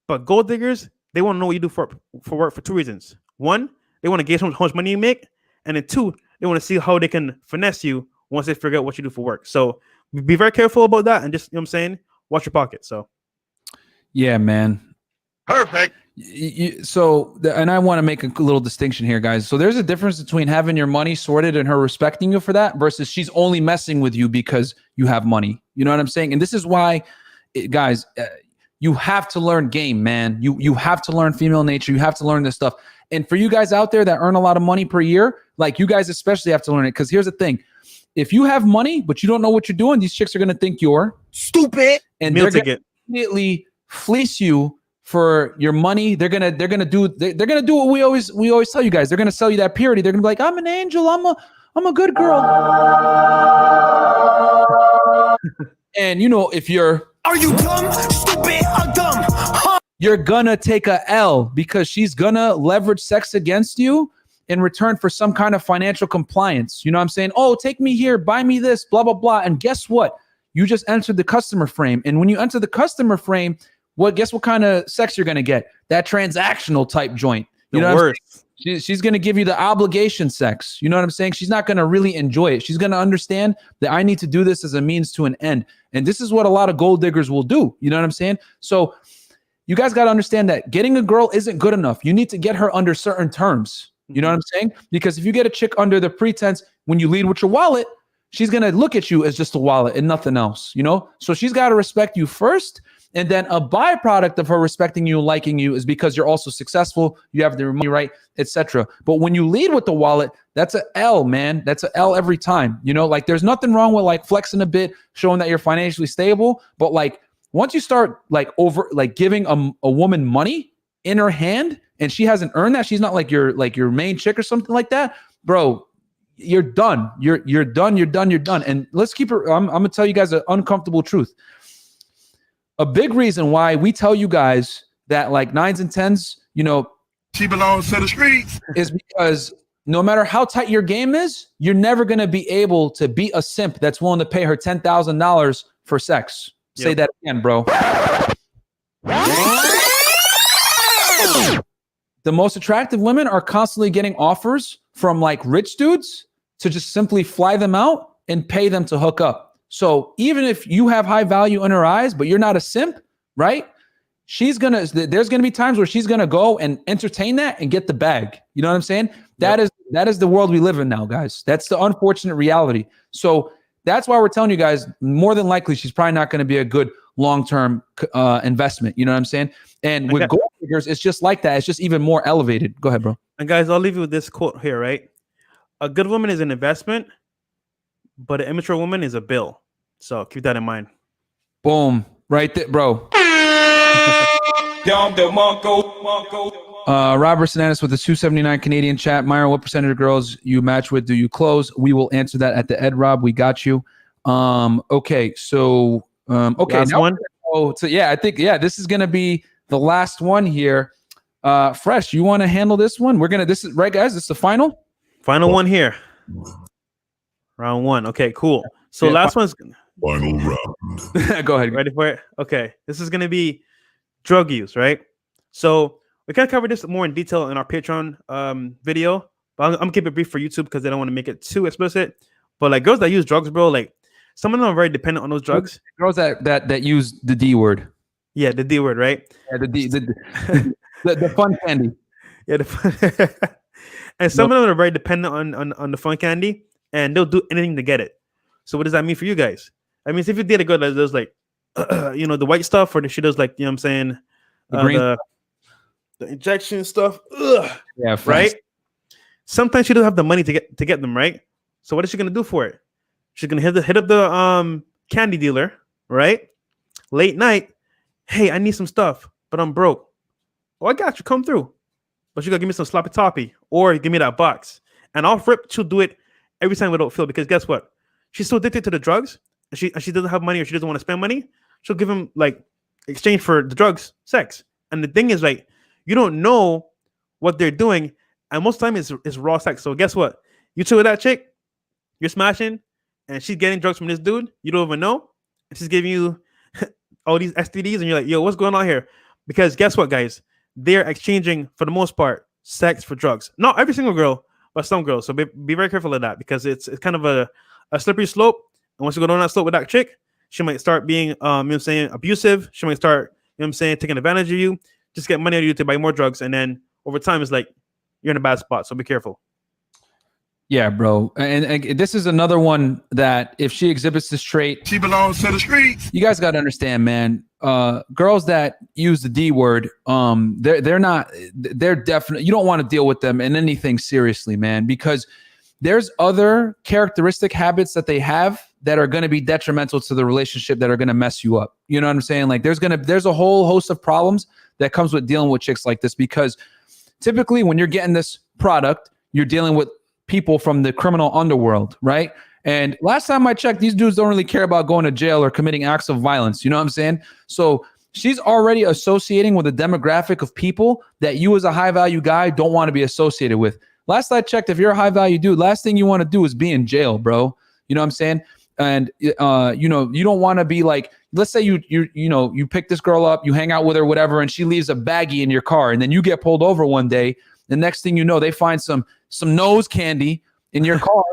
but gold diggers, they want to know what you do for work for two reasons. One, they want to gauge how much money you make, and then two, they want to see how they can finesse you once they figure out what you do for work. So be very careful about that, and just, you know what I'm saying, watch your pocket. So yeah, man. Perfect. And I want to make a little distinction here, guys. So there's a difference between having your money sorted and her respecting you for that versus she's only messing with you because you have money. You know what I'm saying? And this is why, guys, you have to learn game, man. You have to learn female nature. You have to learn this stuff. And for you guys out there that earn a lot of money per year, like you guys especially have to learn it. Because here's the thing. If you have money, but you don't know what you're doing, these chicks are going to think you're stupid. And they're going to immediately fleece you for your money. They're gonna do what we always tell you guys. They're gonna sell you that purity. They're gonna be like, I'm an angel. I'm a good girl. And you know, if are you dumb, stupid, or dumb? Huh? You're gonna take a L because she's gonna leverage sex against you in return for some kind of financial compliance. You know what I'm saying? Oh, take me here, buy me this, blah blah blah. And guess what? You just entered the customer frame. And when you enter the customer frame, guess what kind of sex you're going to get? That transactional type joint. You know what I'm saying? She's going to give you the obligation sex. You know what I'm saying? She's not going to really enjoy it. She's going to understand that I need to do this as a means to an end. And this is what a lot of gold diggers will do. You know what I'm saying? So you guys got to understand that getting a girl isn't good enough. You need to get her under certain terms. You know what I'm saying? Because if you get a chick under the pretense, when you lead with your wallet, she's going to look at you as just a wallet and nothing else, you know? So she's got to respect you first. And then a byproduct of her respecting you and liking you is because you're also successful, you have the money right, etc. But when you lead with the wallet, that's an L, man. That's an L every time. You know, like there's nothing wrong with like flexing a bit, showing that you're financially stable. But like once you start like giving a woman money in her hand and she hasn't earned that, she's not like your main chick or something like that, bro. You're done. You're done. And let's keep it. I'm gonna tell you guys an uncomfortable truth. A big reason why we tell you guys that like 9s and 10s, you know, she belongs to the streets, is because no matter how tight your game is, you're never going to be able to beat a simp that's willing to pay her $10,000 for sex. Yep. Say that again, bro. the most attractive women are constantly getting offers from like rich dudes to just simply fly them out and pay them to hook up. So even if you have high value in her eyes, but you're not a simp, right? There's gonna be times where she's gonna go and entertain that and get the bag. You know what I'm saying? That is the world we live in now, guys. That's the unfortunate reality. So that's why we're telling you guys, more than likely, she's probably not going to be a good long-term investment. You know what I'm saying? And with gold diggers, it's just like that. It's just even more elevated. Go ahead, bro. And guys, I'll leave you with this quote here, right? A good woman is an investment, but an immature woman is a bill. So keep that in mind. Boom. Right there, bro. Robert Sinanis with the 279 Canadian chat. Myron, what percentage of girls you match with do you close? We will answer that at the Ed Rob. We got you. Okay, so okay, last one. So yeah, I think this is gonna be the last one here. Fresh, you want to handle this one? This is right, guys. This is the final one here. Round one. Okay, cool. So last one's Final round. Go ahead. Ready for it? Okay, this is gonna be drug use, right? So we can cover this more in detail in our Patreon video, but I'm gonna keep it brief for YouTube because they don't want to make it too explicit. But like girls that use drugs, bro, like some of them are very dependent on those drugs. Girls that use the D word. Yeah, the D word, right? Yeah, the fun candy. Yeah, and some of them are very dependent on the fun candy, and they'll do anything to get it. So what does that mean for you guys? I mean, if you date a girl that does like, the white stuff, or she does like, you know what I'm saying, the injection stuff, yeah, right? Sometimes she doesn't have the money to get them, right? So what is she gonna do for it? She's gonna hit up the candy dealer, right? Late night, hey, I need some stuff, but I'm broke. Oh, I got you, come through. But she gonna give me some sloppy toppy, or give me that box, and off rip, she'll do it every time without fail. Because guess what? She's so addicted to the drugs, and she doesn't have money, or she doesn't want to spend money. She'll give him like exchange for the drugs, sex. And the thing is, like, you don't know what they're doing, and most of the time it's raw sex. So guess what? You chill with that chick, you're smashing, and she's getting drugs from this dude. You don't even know, and she's giving you all these STDs, and you're like, yo, what's going on here? Because guess what, guys? They're exchanging, for the most part, sex for drugs. Not every single girl, but some girls. So be very careful of that, because it's kind of a slippery slope. And once you go down that slope with that chick, she might start being, abusive. She might start, taking advantage of you, just get money out of you to buy more drugs. And then over time, it's like you're in a bad spot. So be careful. Yeah, bro. And this is another one that if she exhibits this trait, She belongs to the streets. you guys got to understand, man. Girls that use the D word, they're definitely, you don't want to deal with them in anything seriously, man, because there's other characteristic habits that they have that are going to be detrimental to the relationship, that are going to mess you up. You know what I'm saying? Like there's a whole host of problems that comes with dealing with chicks like this, because typically when you're getting this product, you're dealing with people from the criminal underworld, right? And last time I checked, these dudes don't really care about going to jail or committing acts of violence. You know what I'm saying? So she's already associating with a demographic of people that you as a high value guy don't want to be associated with. Last I checked, if you're a high value dude, last thing you want to do is be in jail, bro. You know what I'm saying? And you don't want to be like, let's say you pick this girl up, you hang out with her, whatever, and she leaves a baggie in your car, and then you get pulled over one day. The next thing you know, they find some nose candy in your car.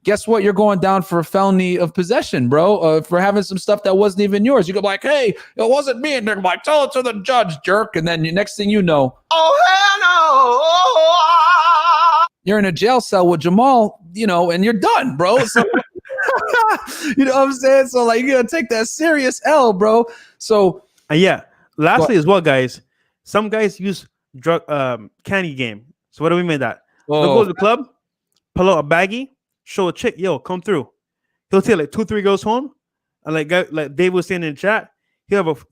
Guess what? You're going down for a felony of possession, bro, for having some stuff that wasn't even yours. You go like, hey, it wasn't me. And they're like, tell it to the judge, jerk. And then the next thing you know, you're in a jail cell with Jamal, and you're done, bro. So, you know what I'm saying? So like, you gotta take that serious L, bro. So yeah. Lastly, as well, guys, some guys use drug candy game. So what do we mean that? They'll go to the club, pull out a baggie, show a chick, yo, come through. He'll take like 2-3 girls home, and like Dave was saying in the chat, he'll have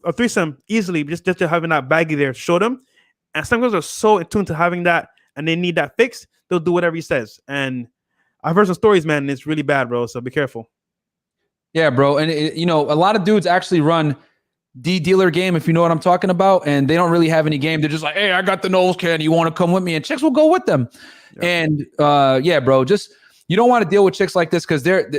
a threesome easily just to having that baggie there. Show them, and some girls are so in tune to having that, and they need that fixed. They'll do whatever he says. And I've heard some stories, man, and it's really bad, bro. So be careful. Yeah, bro, and a lot of dudes actually run dealer game, if you know what I'm talking about, and they don't really have any game. They're just like, hey, I got the nose candy, you want to come with me? And chicks will go with them. Yeah. And yeah, bro, just you don't want to deal with chicks like this because they're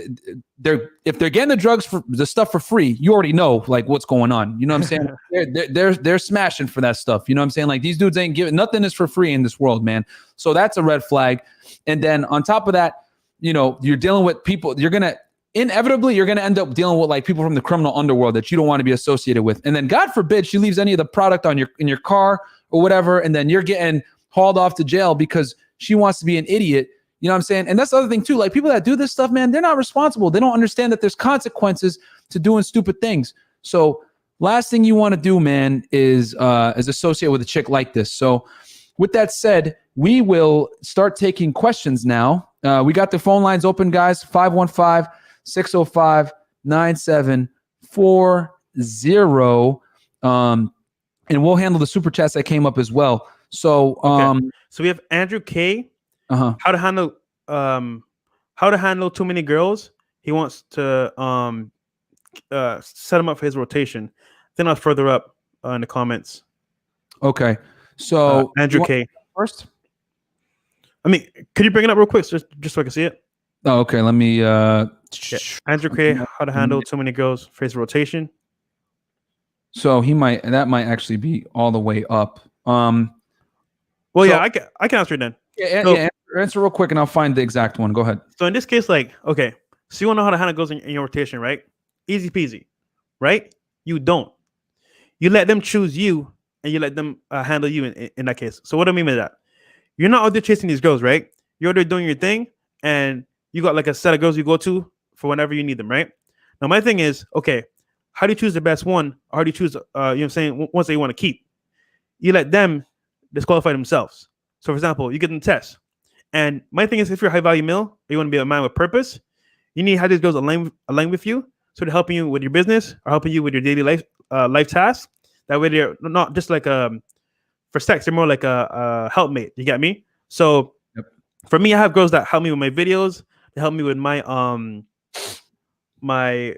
if they're getting the stuff for free, you already know like what's going on. You know what I'm saying? they're smashing for that stuff. You know what I'm saying? Like these dudes ain't giving nothing is for free in this world, man. So that's a red flag. And then on top of that, you know, you're dealing with people. You're gonna end up dealing with like people from the criminal underworld that you don't want to be associated with. And then God forbid she leaves any of the product in your car or whatever, and then you're getting hauled off to jail because she wants to be an idiot. You know what I'm saying? And that's the other thing too. Like people that do this stuff, man, they're not responsible. They don't understand that there's consequences to doing stupid things. So last thing you want to do, man, is associate with a chick like this. So with that said, we will start taking questions now. We got the phone lines open, guys. 515-605-9740. And we'll handle the super chats that came up as well. So, so we have Andrew K. Uh-huh. How to handle too many girls. He wants to set him up for his rotation. Then I'll further up in the comments. Okay. So Andrew K. first. I mean, could you bring it up real quick just so I can see it? Oh, okay. Let me. Andrew K. How to handle too many girls for his rotation. So that might actually be all the way up. Well, so, yeah, I can answer it then. Yeah, answer real quick, and I'll find the exact one. Go ahead. So in this case, like, okay, so you want to know how to handle girls in your rotation, right? Easy peasy, right? You don't. You let them choose you, and you let them handle you in that case. So what do I mean by that? You're not out there chasing these girls, right? You're out there doing your thing, and you got like a set of girls you go to for whenever you need them, right? Now, my thing is, okay, how do you choose the best one? Or how do you choose, you know what I'm saying, ones that you want to keep? You let them disqualify themselves. So, for example, you get them tests. And my thing is, if you're a high-value male, or you want to be a man with purpose, you need to have these girls align with you, so they're helping you with your business or helping you with your daily life tasks. That way, they're not just like for sex, they're more like a helpmate. You get me? So, for me, I have girls that help me with my videos. They help me with my my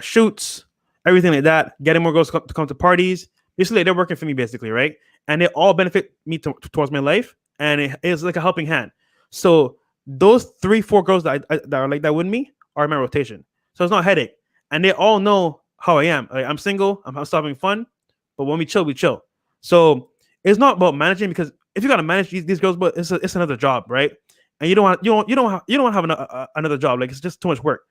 shoots, everything like that. Getting more girls to come to parties. Basically, they're working for me, basically, right? And they all benefit me towards my life, and it is like a helping hand. So those 3-4 girls that are like that with me are in my rotation. So it's not a headache, and they all know how I am. Like, I'm single. I'm still having fun, but when we chill, we chill. So it's not about managing, because if you gotta manage these girls, but it's another job, right? And you don't want to have another job. Like, it's just too much work.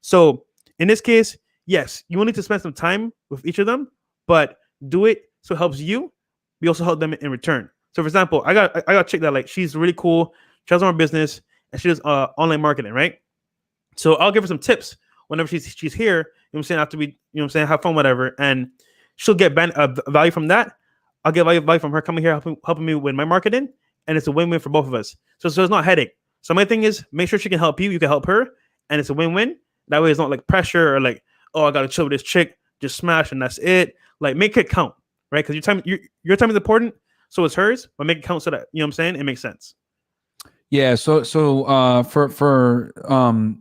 So in this case, yes, you will need to spend some time with each of them, but do it so it helps you. We also help them in return. So for example, I got a chick that, like, she's really cool. She has her own business and she does online marketing, right? So I'll give her some tips whenever she's here. You know what I'm saying? After we, you know what I'm saying, have fun, whatever, and she'll get value from that. I'll get value from her coming here, helping me with my marketing, and it's a win-win for both of us. So it's not a headache. So my thing is, make sure she can help you, you can help her, and it's a win-win. That way it's not like pressure or like, oh, I gotta chill with this chick, just smash and that's it. Like, make it count, right? Because your time is important, so is hers, but make it count so that, you know what I'm saying, it makes sense. Yeah, so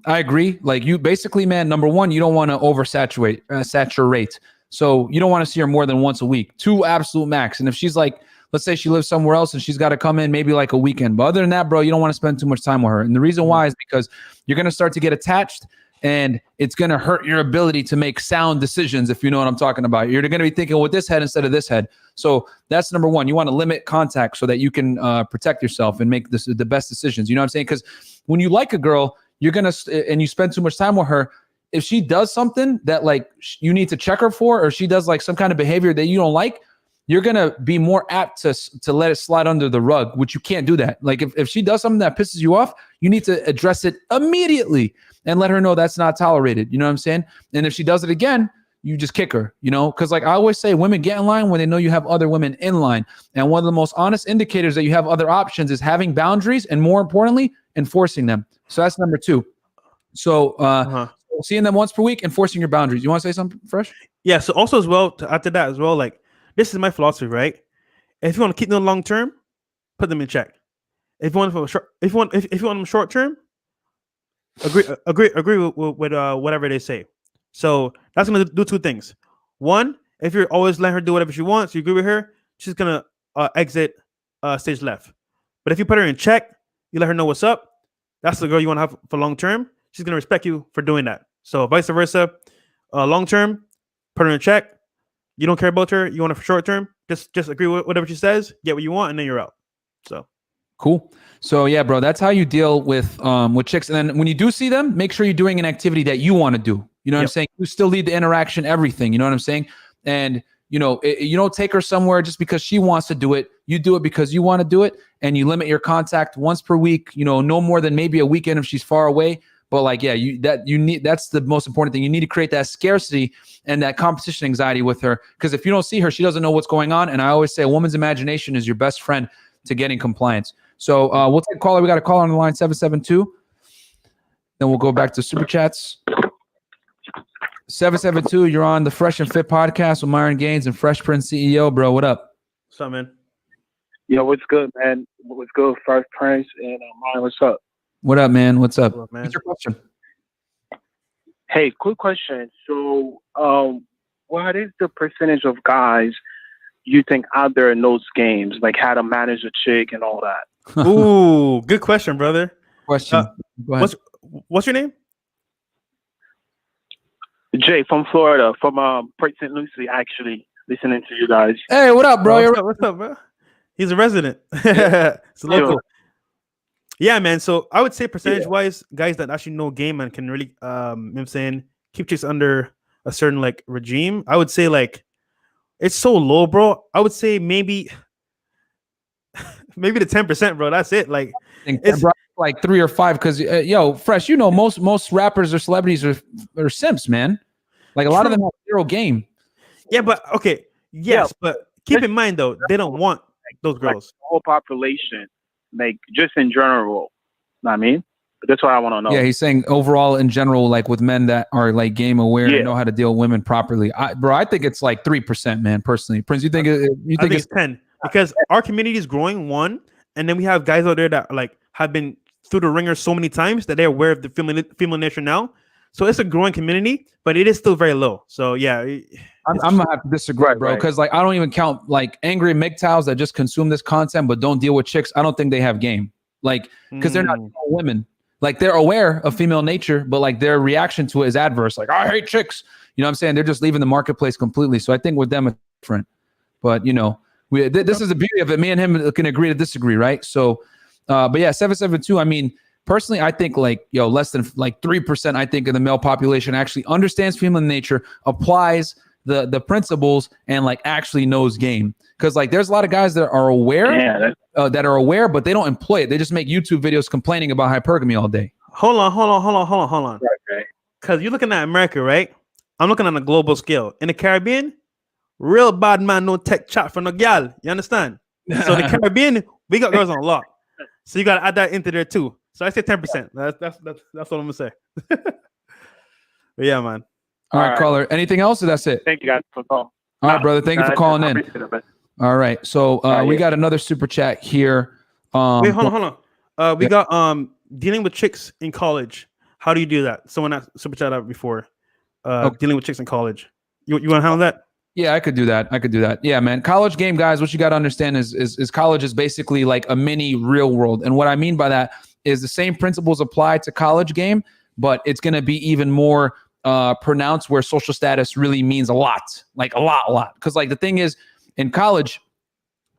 I agree. Like, you basically, man, number one, you don't want to saturate. So you don't want to see her more than once a week, 2 absolute max. And if she's like, let's say she lives somewhere else and she's got to come in maybe like a weekend, but other than that, bro, you don't want to spend too much time with her. And the reason why is because you're going to start to get attached, and it's going to hurt your ability to make sound decisions, if you know what I'm talking about. You're going to be thinking with this head instead of this head. So that's number one. You want to limit contact so that you can protect yourself and make the best decisions. You know what I'm saying? Because when you like a girl, you're going to, and you spend too much time with her, if she does something that, like, you need to check her for, or she does like some kind of behavior that you don't like, you're going to be more apt to let it slide under the rug, which you can't do that. Like, if she does something that pisses you off, you need to address it immediately and let her know that's not tolerated. You know what I'm saying? And if she does it again, you just kick her, you know? Because, like I always say, women get in line when they know you have other women in line. And one of the most honest indicators that you have other options is having boundaries, and more importantly, enforcing them. So that's number 2. So seeing them once per week, enforcing your boundaries. You want to say something, Fresh? Yeah. So also as well, after that as well, like, this is my philosophy, right? If you want to keep them long term, put them in check. If you want them if you want them short term, agree with whatever they say. So that's gonna do 2 things. One, if you're always letting her do whatever she wants, you agree with her, she's gonna exit stage left. But if you put her in check, you let her know what's up, that's the girl you want to have for long term, she's gonna respect you for doing that. So vice versa, long term, put her in check. You don't care about her, you want her for short term, just agree with whatever she says, get what you want, and then you're out. So cool. So yeah, bro, that's how you deal with chicks. And then when you do see them, make sure you're doing an activity that you want to do. You know what I'm saying? You still lead the interaction, everything. You know what I'm saying? And you don't take her somewhere just because she wants to do it. You do it because you want to do it, and you limit your contact once per week. No more than maybe a weekend if she's far away. But like, yeah, that's the most important thing. You need to create that scarcity and that competition anxiety with her, because if you don't see her, she doesn't know what's going on. And I always say a woman's imagination is your best friend to getting compliance. So we'll take a caller. We got a caller on the line, 772. Then we'll go back to super chats. 772, you're on the Fresh and Fit podcast with Myron Gaines and Fresh Prince CEO, bro. What up? What's up, man? Yo, what's good, man? What's good, Fresh Prince and Myron? What's up? What up, man? What's up? What's up, man? What's your question? Hey, quick question. So, what is the percentage of guys you think out there in those games, like how to manage a chick and all that? Ooh, good question, brother. Question. Go ahead. What's your name? Jay from Florida, from Port St. Lucie, actually, listening to you guys. Hey, what up, bro? What's up, bro? He's a resident. It's a local. Yeah, man. So I would say percentage-wise, guys that actually know game and can really, you know what I'm saying, keep chicks under a certain like regime. I would say like it's so low, bro. I would say maybe the 10%, bro. That's it. Like it's like 3 or 5, because Fresh, most rappers or celebrities are simps, man. Like a lot of them have zero game. Yeah, but okay, yes, but keep in mind though, they don't want those girls. Like the whole population, like just in general. Know what I mean? But that's what I want to know. Yeah, he's saying overall in general, like with men that are like game aware and know how to deal with women properly. I think it's like 3%, man. Personally, Prince, you think it's 10? Because our community is growing, one, and then we have guys out there that like have been through the ringer so many times that they're aware of the female nature now. So it's a growing community, but it is still very low. So yeah, I'm gonna have to disagree, bro, because like I don't even count like angry MGTOWs that just consume this content but don't deal with chicks. I don't think they have game, like because they're not women. Like they're aware of female nature, but like their reaction to it is adverse. Like I hate chicks. You know what I'm saying? They're just leaving the marketplace completely. So I think with them it's different. But this is the beauty of it. Me and him can agree to disagree, right? So, but yeah, 772. I mean, personally, I think like less than like 3%. I think of the male population actually understands female nature, applies the principles, and like actually knows game. Because like there's a lot of guys that are aware, but they don't employ it. They just make YouTube videos complaining about hypergamy all day. Hold on. Because you're looking at America, right? I'm looking on a global scale. In the Caribbean, real bad man no tech chat for no gal. You understand? So the Caribbean, we got girls on a lot. So you gotta add that into there too. So I say 10%. That's what I'm gonna say. But yeah, man. All right, caller. Anything else, or that's it? Thank you guys for calling. All right, brother. Thank you for calling in. All right. So we got another super chat here. Wait, hold on. We got dealing with chicks in college. How do you do that? Someone asked super chat out before. Dealing with chicks in college. You want to handle that? Yeah, I could do that. Yeah, man. College game, guys, what you got to understand is college is basically like a mini real world. And what I mean by that is the same principles apply to college game, but it's going to be even more pronounced where social status really means a lot. Like a lot. Because like the thing is, in college,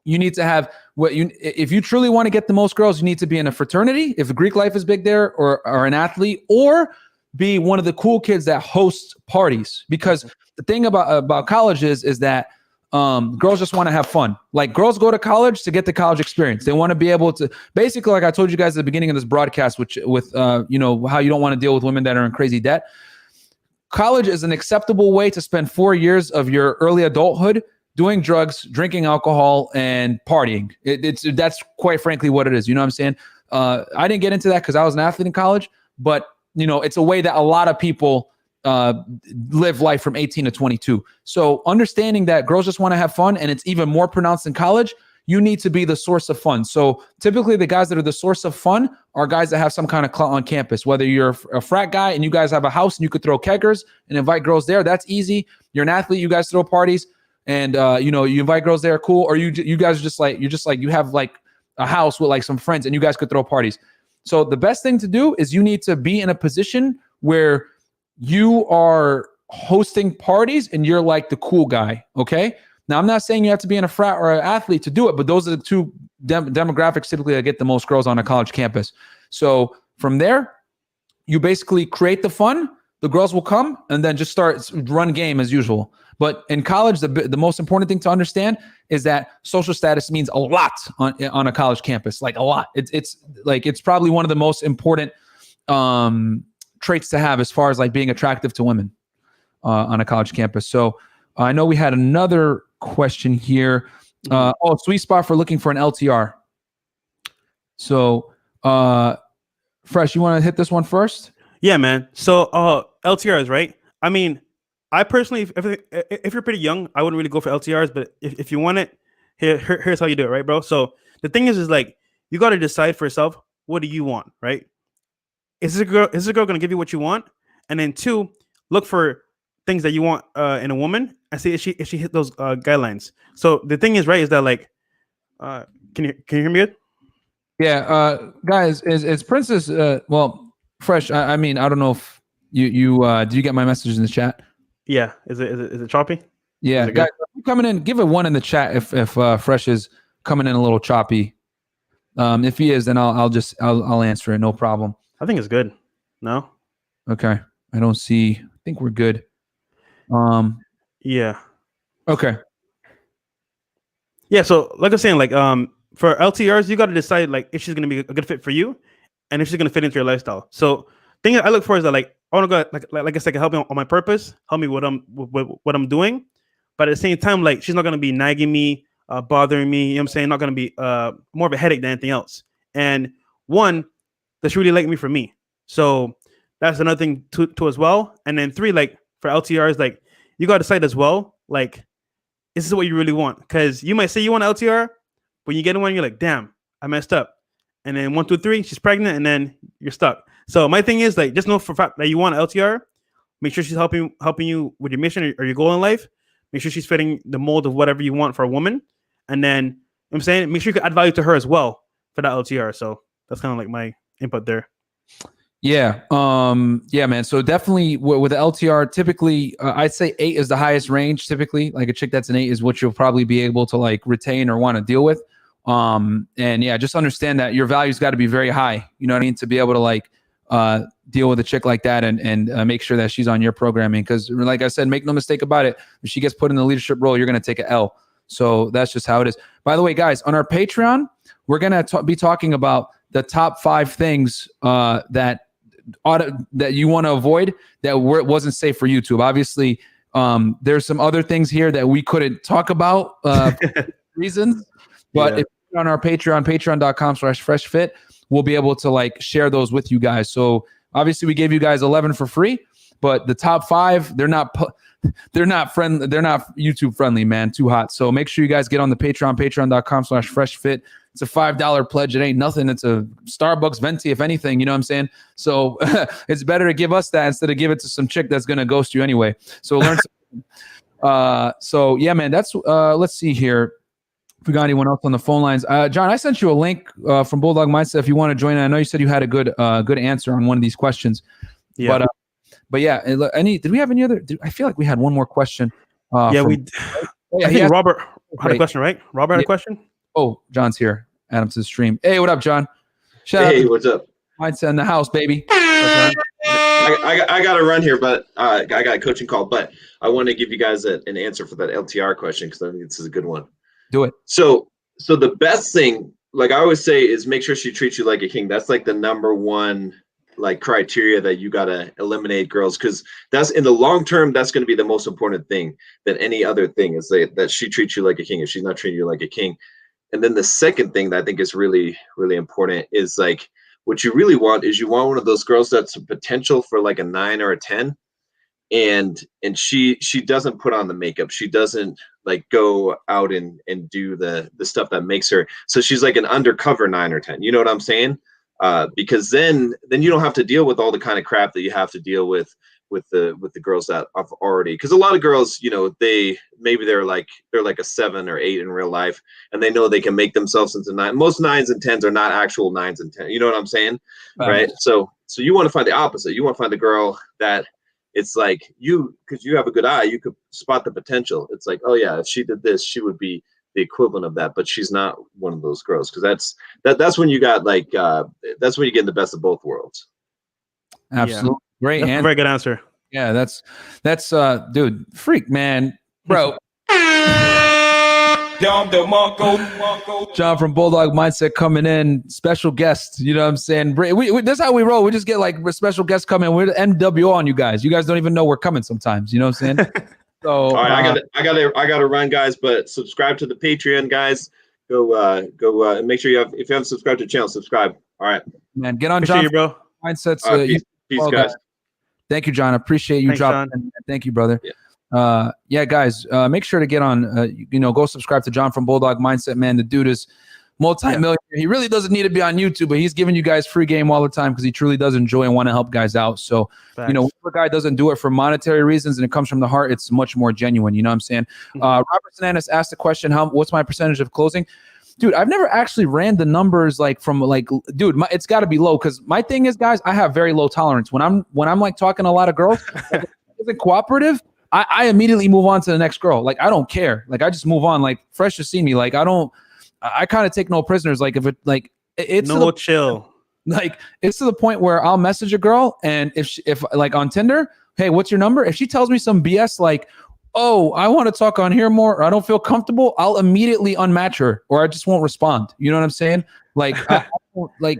you need to have if you truly want to get the most girls, you need to be in a fraternity, if Greek life is big there, or an athlete, or be one of the cool kids that hosts parties. Because the thing about college is that girls just want to have fun. Like girls go to college to get the college experience. They want to be able to basically, like I told you guys at the beginning of this broadcast, with how you don't want to deal with women that are in crazy debt. College is an acceptable way to spend 4 years of your early adulthood doing drugs, drinking alcohol, and partying. That's quite frankly what it is. You know what I'm saying? I didn't get into that because I was an athlete in college, but it's a way that a lot of people live life from 18 to 22. So understanding that girls just want to have fun, and it's even more pronounced in college, you need to be the source of fun. So typically the guys that are the source of fun are guys that have some kind of clout on campus. Whether you're a frat guy and you guys have a house and you could throw keggers and invite girls there, that's easy. You're an athlete, you guys throw parties, and you invite girls there, cool. Or you guys are you have like a house with like some friends and you guys could throw parties. So the best thing to do is you need to be in a position where you are hosting parties and you're like the cool guy. Okay. Now, I'm not saying you have to be in a frat or an athlete to do it, but those are the two demographics typically that get the most girls on a college campus. So from there, you basically create the fun, the girls will come, and then just start run game as usual. But in college, the most important thing to understand is that social status means a lot on a college campus, like a lot. It's probably one of the most important traits to have as far as like being attractive to women on a college campus. So I know we had another question here. Sweet spot for looking for an LTR. So Fresh, you want to hit this one first? Yeah, man. So LTRs, right? I mean, I personally, if you're pretty young, I wouldn't really go for LTRs, but if you want it, here's how you do it, right, bro? So the thing is like, you got to decide for yourself, what do you want, right? Is this girl going to give you what you want? And then 2, look for things that you want in a woman and see if she hit those guidelines. So the thing is, right, is that like, can you hear me good? Yeah, guys, is Princess Fresh? I mean, I don't know if you did you get my messages in the chat? Yeah, is it choppy? Yeah, guys, coming in, give a 1 in the chat if Fresh is coming in a little choppy. If he is, then I'll answer it, no problem. I think it's good. No? Okay. I don't see. I think we're good. Yeah. Okay. Yeah, so like I was saying, like for LTRs, you got to decide like if she's gonna be a good fit for you, and if she's gonna fit into your lifestyle. So thing I look for is that like I want to go like I said, help me on my purpose, help me with what I'm doing, but at the same time, like she's not gonna be nagging me, bothering me. You know what I'm saying? Not gonna be more of a headache than anything else. And 1, that's really like me for me. So that's another thing to as well. And then 3, like for LTRs, like you got to decide as well, like is this what you really want? Because you might say you want an LTR, when you get one, you're like, damn, I messed up. And then 1, 2, 3, she's pregnant, and then you're stuck. So my thing is like, just know for a fact that you want an LTR. Make sure she's helping you with your mission or your goal in life. Make sure she's fitting the mold of whatever you want for a woman. And then, you know what I'm saying, make sure you can add value to her as well for that LTR. So that's kind of like my input there. Yeah. Yeah, man. So definitely with the LTR, typically I'd say 8 is the highest range. Typically, like a chick that's an 8 is what you'll probably be able to like retain or want to deal with. And yeah, just understand that your value's got to be very high. You know what I mean? To be able to like deal with a chick like that and make sure that she's on your programming. Because like I said, make no mistake about it. If she gets put in the leadership role, you're going to take an L. So that's just how it is. By the way, guys, on our Patreon, we're going to be talking about the top 5 things that you want to avoid that wasn't safe for YouTube. Obviously, there's some other things here that we couldn't talk about for reasons, but if you're on our Patreon, patreon.com/freshfit, we'll be able to like share those with you guys. So obviously we gave you guys 11 for free, but the top 5, they're not friendly. They're not YouTube friendly, man. Too hot. So make sure you guys get on the Patreon, patreon.com/freshfit. It's a $5 pledge. It ain't nothing. It's a Starbucks venti, if anything. You know what I'm saying? So it's better to give us that instead of give it to some chick that's gonna ghost you anyway. So learn something. So yeah, man. That's let's see here. If we got anyone else on the phone lines, John, I sent you a link from Bulldog Mindset if you want to join. I know you said you had a good answer on one of these questions. Yeah. But yeah, did we have any other? I feel like we had one more question. I think Robert had a question, right? Robert had a question. Oh, John's here. Add him to the stream. Hey, what up, John? Hey, what's up? Mindset in the house, baby. I got to run here, but I got a coaching call. But I want to give you guys an answer for that LTR question because I think this is a good one. Do it. So the best thing, like I always say, is make sure she treats you like a king. That's like the number one like criteria that you got to eliminate girls, because that's in the long term, that's going to be the most important thing than any other thing, is that she treats you like a king. If she's not treating you like a king. And then the second thing that I think is really, really important is like, what you really want is you want one of those girls that's a potential for like a 9 or a 10. And she doesn't put on the makeup. She doesn't like go out and do the stuff that makes her. So she's like an undercover 9 or 10. You know what I'm saying? Because then you don't have to deal with all the kind of crap that you have to deal with with the girls that I've already, because a lot of girls, you know, they're like a 7 or 8 in real life, and they know they can make themselves into 9. Most 9s and 10s are not actual 9s and 10s. You know what I'm saying? Right. So you want to find the opposite. You want to find the girl that it's like because you have a good eye, you could spot the potential. It's like, oh yeah, if she did this, she would be the equivalent of that, but she's not one of those girls, because that's when you got like that's when you get the best of both worlds. Absolutely. Yeah. Great That's answer. a very good answer. Yeah, that's dude, freak, man, bro. John from Bulldog Mindset coming in, special guest. You know what I'm saying? We that's how we roll. We just get like special guests coming. We're the NWO on you guys. You guys don't even know we're coming sometimes. You know what I'm saying? So all right, I gotta run, guys. But subscribe to the Patreon, guys. Go and make sure if you haven't subscribed to the channel, subscribe. All right, man, get on Appreciate John you, bro. Mindsets. Peace, guys. Thank you, John. I appreciate you dropping. Thank you, brother. Yeah, guys, make sure to get on. Go subscribe to John from Bulldog Mindset. Man, the dude is multi-millionaire. Yeah. He really doesn't need to be on YouTube, but he's giving you guys free game all the time because he truly does enjoy and want to help guys out. So, if a guy doesn't do it for monetary reasons and it comes from the heart, it's much more genuine. You know what I'm saying? Robert Sananis asked the question, what's my percentage of closing? Dude, I've never actually ran the numbers it's got to be low, because my thing is, guys, I have very low tolerance. When I'm like talking to a lot of girls, if it isn't cooperative, I immediately move on to the next girl. Like, I don't care. Like, I just move on. Like, Fresh to see me. Like, I kind of take no prisoners. Like, if it's chill. Like, it's to the point where I'll message a girl, and if like on Tinder, hey, what's your number? If she tells me some BS like, oh, I want to talk on here more, or I don't feel comfortable, I'll immediately unmatch her, or I just won't respond. You know what I'm saying? Like, I only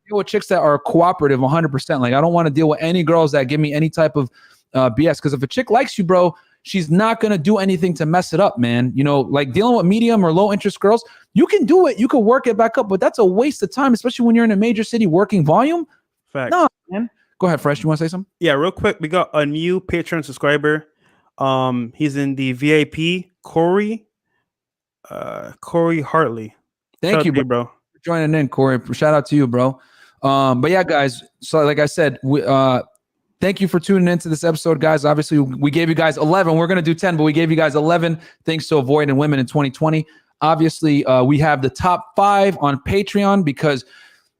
deal with chicks that are cooperative 100%. Like, I don't want to deal with any girls that give me any type of BS, because if a chick likes you, bro, she's not going to do anything to mess it up, man. You know, like dealing with medium or low interest girls, you can do it. You can work it back up, but that's a waste of time, especially when you're in a major city working volume. Facts. No, man. Go ahead, Fresh. You want to say something? Yeah, real quick. We got a new Patreon subscriber. He's in the VIP, Corey Hartley. Thank you, bro, for joining in, Corey. Shout out to you, bro. But yeah, guys. So like I said, thank you for tuning into this episode, guys. Obviously, we gave you guys 11. We're going to do 10, but we gave you guys 11 things to avoid in women in 2020. Obviously, we have the top 5 on Patreon, because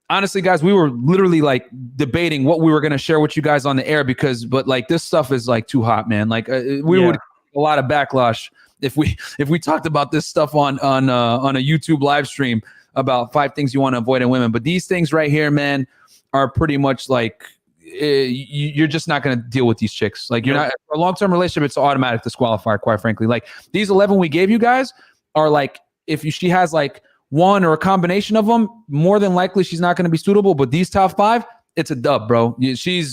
honestly, guys, we were literally like debating what we were going to share with you guys on the air, but like this stuff is like too hot, man. Like we would get a lot of backlash if we talked about this stuff on a YouTube live stream about 5 things you want to avoid in women. But these things right here, man, are pretty much like, you're just not going to deal with these chicks. Like, you're not a long-term relationship. It's an automatic disqualifier, quite frankly. Like, these 11 we gave you guys are like, she has like one or a combination of them, more than likely she's not going to be suitable. But these top 5, it's a dub, bro. She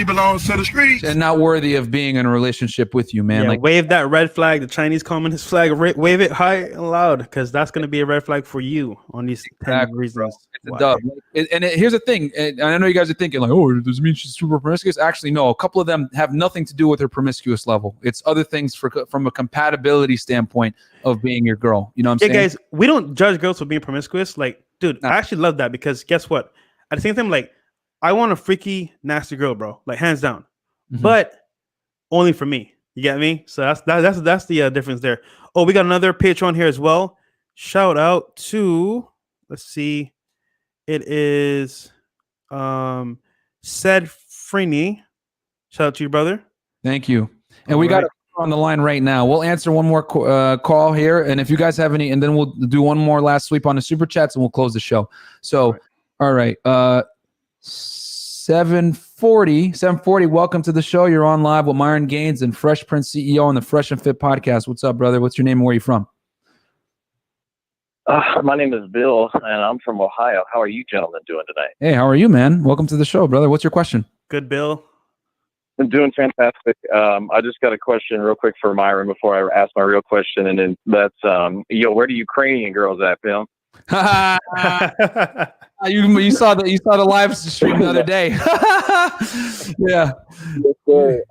belongs to the streets and not worthy of being in a relationship with you, man. Yeah, like, wave that red flag, the Chinese Communist flag, wave it high and loud, because that's going to be a red flag for you on these 10 reasons. It's a dub. Here's the thing, and I know you guys are thinking like, oh, does it mean she's super promiscuous? Actually, no. A couple of them have nothing to do with her promiscuous level. It's other things from a compatibility standpoint of being your girl. You know what I'm saying? Yeah, guys, we don't judge girls for being promiscuous. Like, dude, I actually love that, because guess what? At the same time, like, I want a freaky, nasty girl, bro. Like, hands down. But only for me. You get me? So that's the difference there. Oh, we got another Patreon here as well. Shout out to, let's see, it is Said Freeney. Shout out to you, brother. Thank you. And we got on the line right now. We'll answer one more call here, and if you guys have any, and then we'll do one more last sweep on the super chats, and we'll close the show. So, all right. 740, welcome to the show. You're on live with Myron Gaines and Fresh Prince CEO on the Fresh and Fit podcast. What's up, brother? What's your name and where are you from? My name is Bill, and I'm from Ohio. How are you gentlemen doing tonight? Hey, how are you, man? Welcome to the show, brother. What's your question? Good, Bill. I'm doing fantastic. I just got a question real quick for Myron before I ask my real question, and then that's, where do Ukrainian girls at, Bill? You saw the live stream the other day. Yeah. Yes, sir.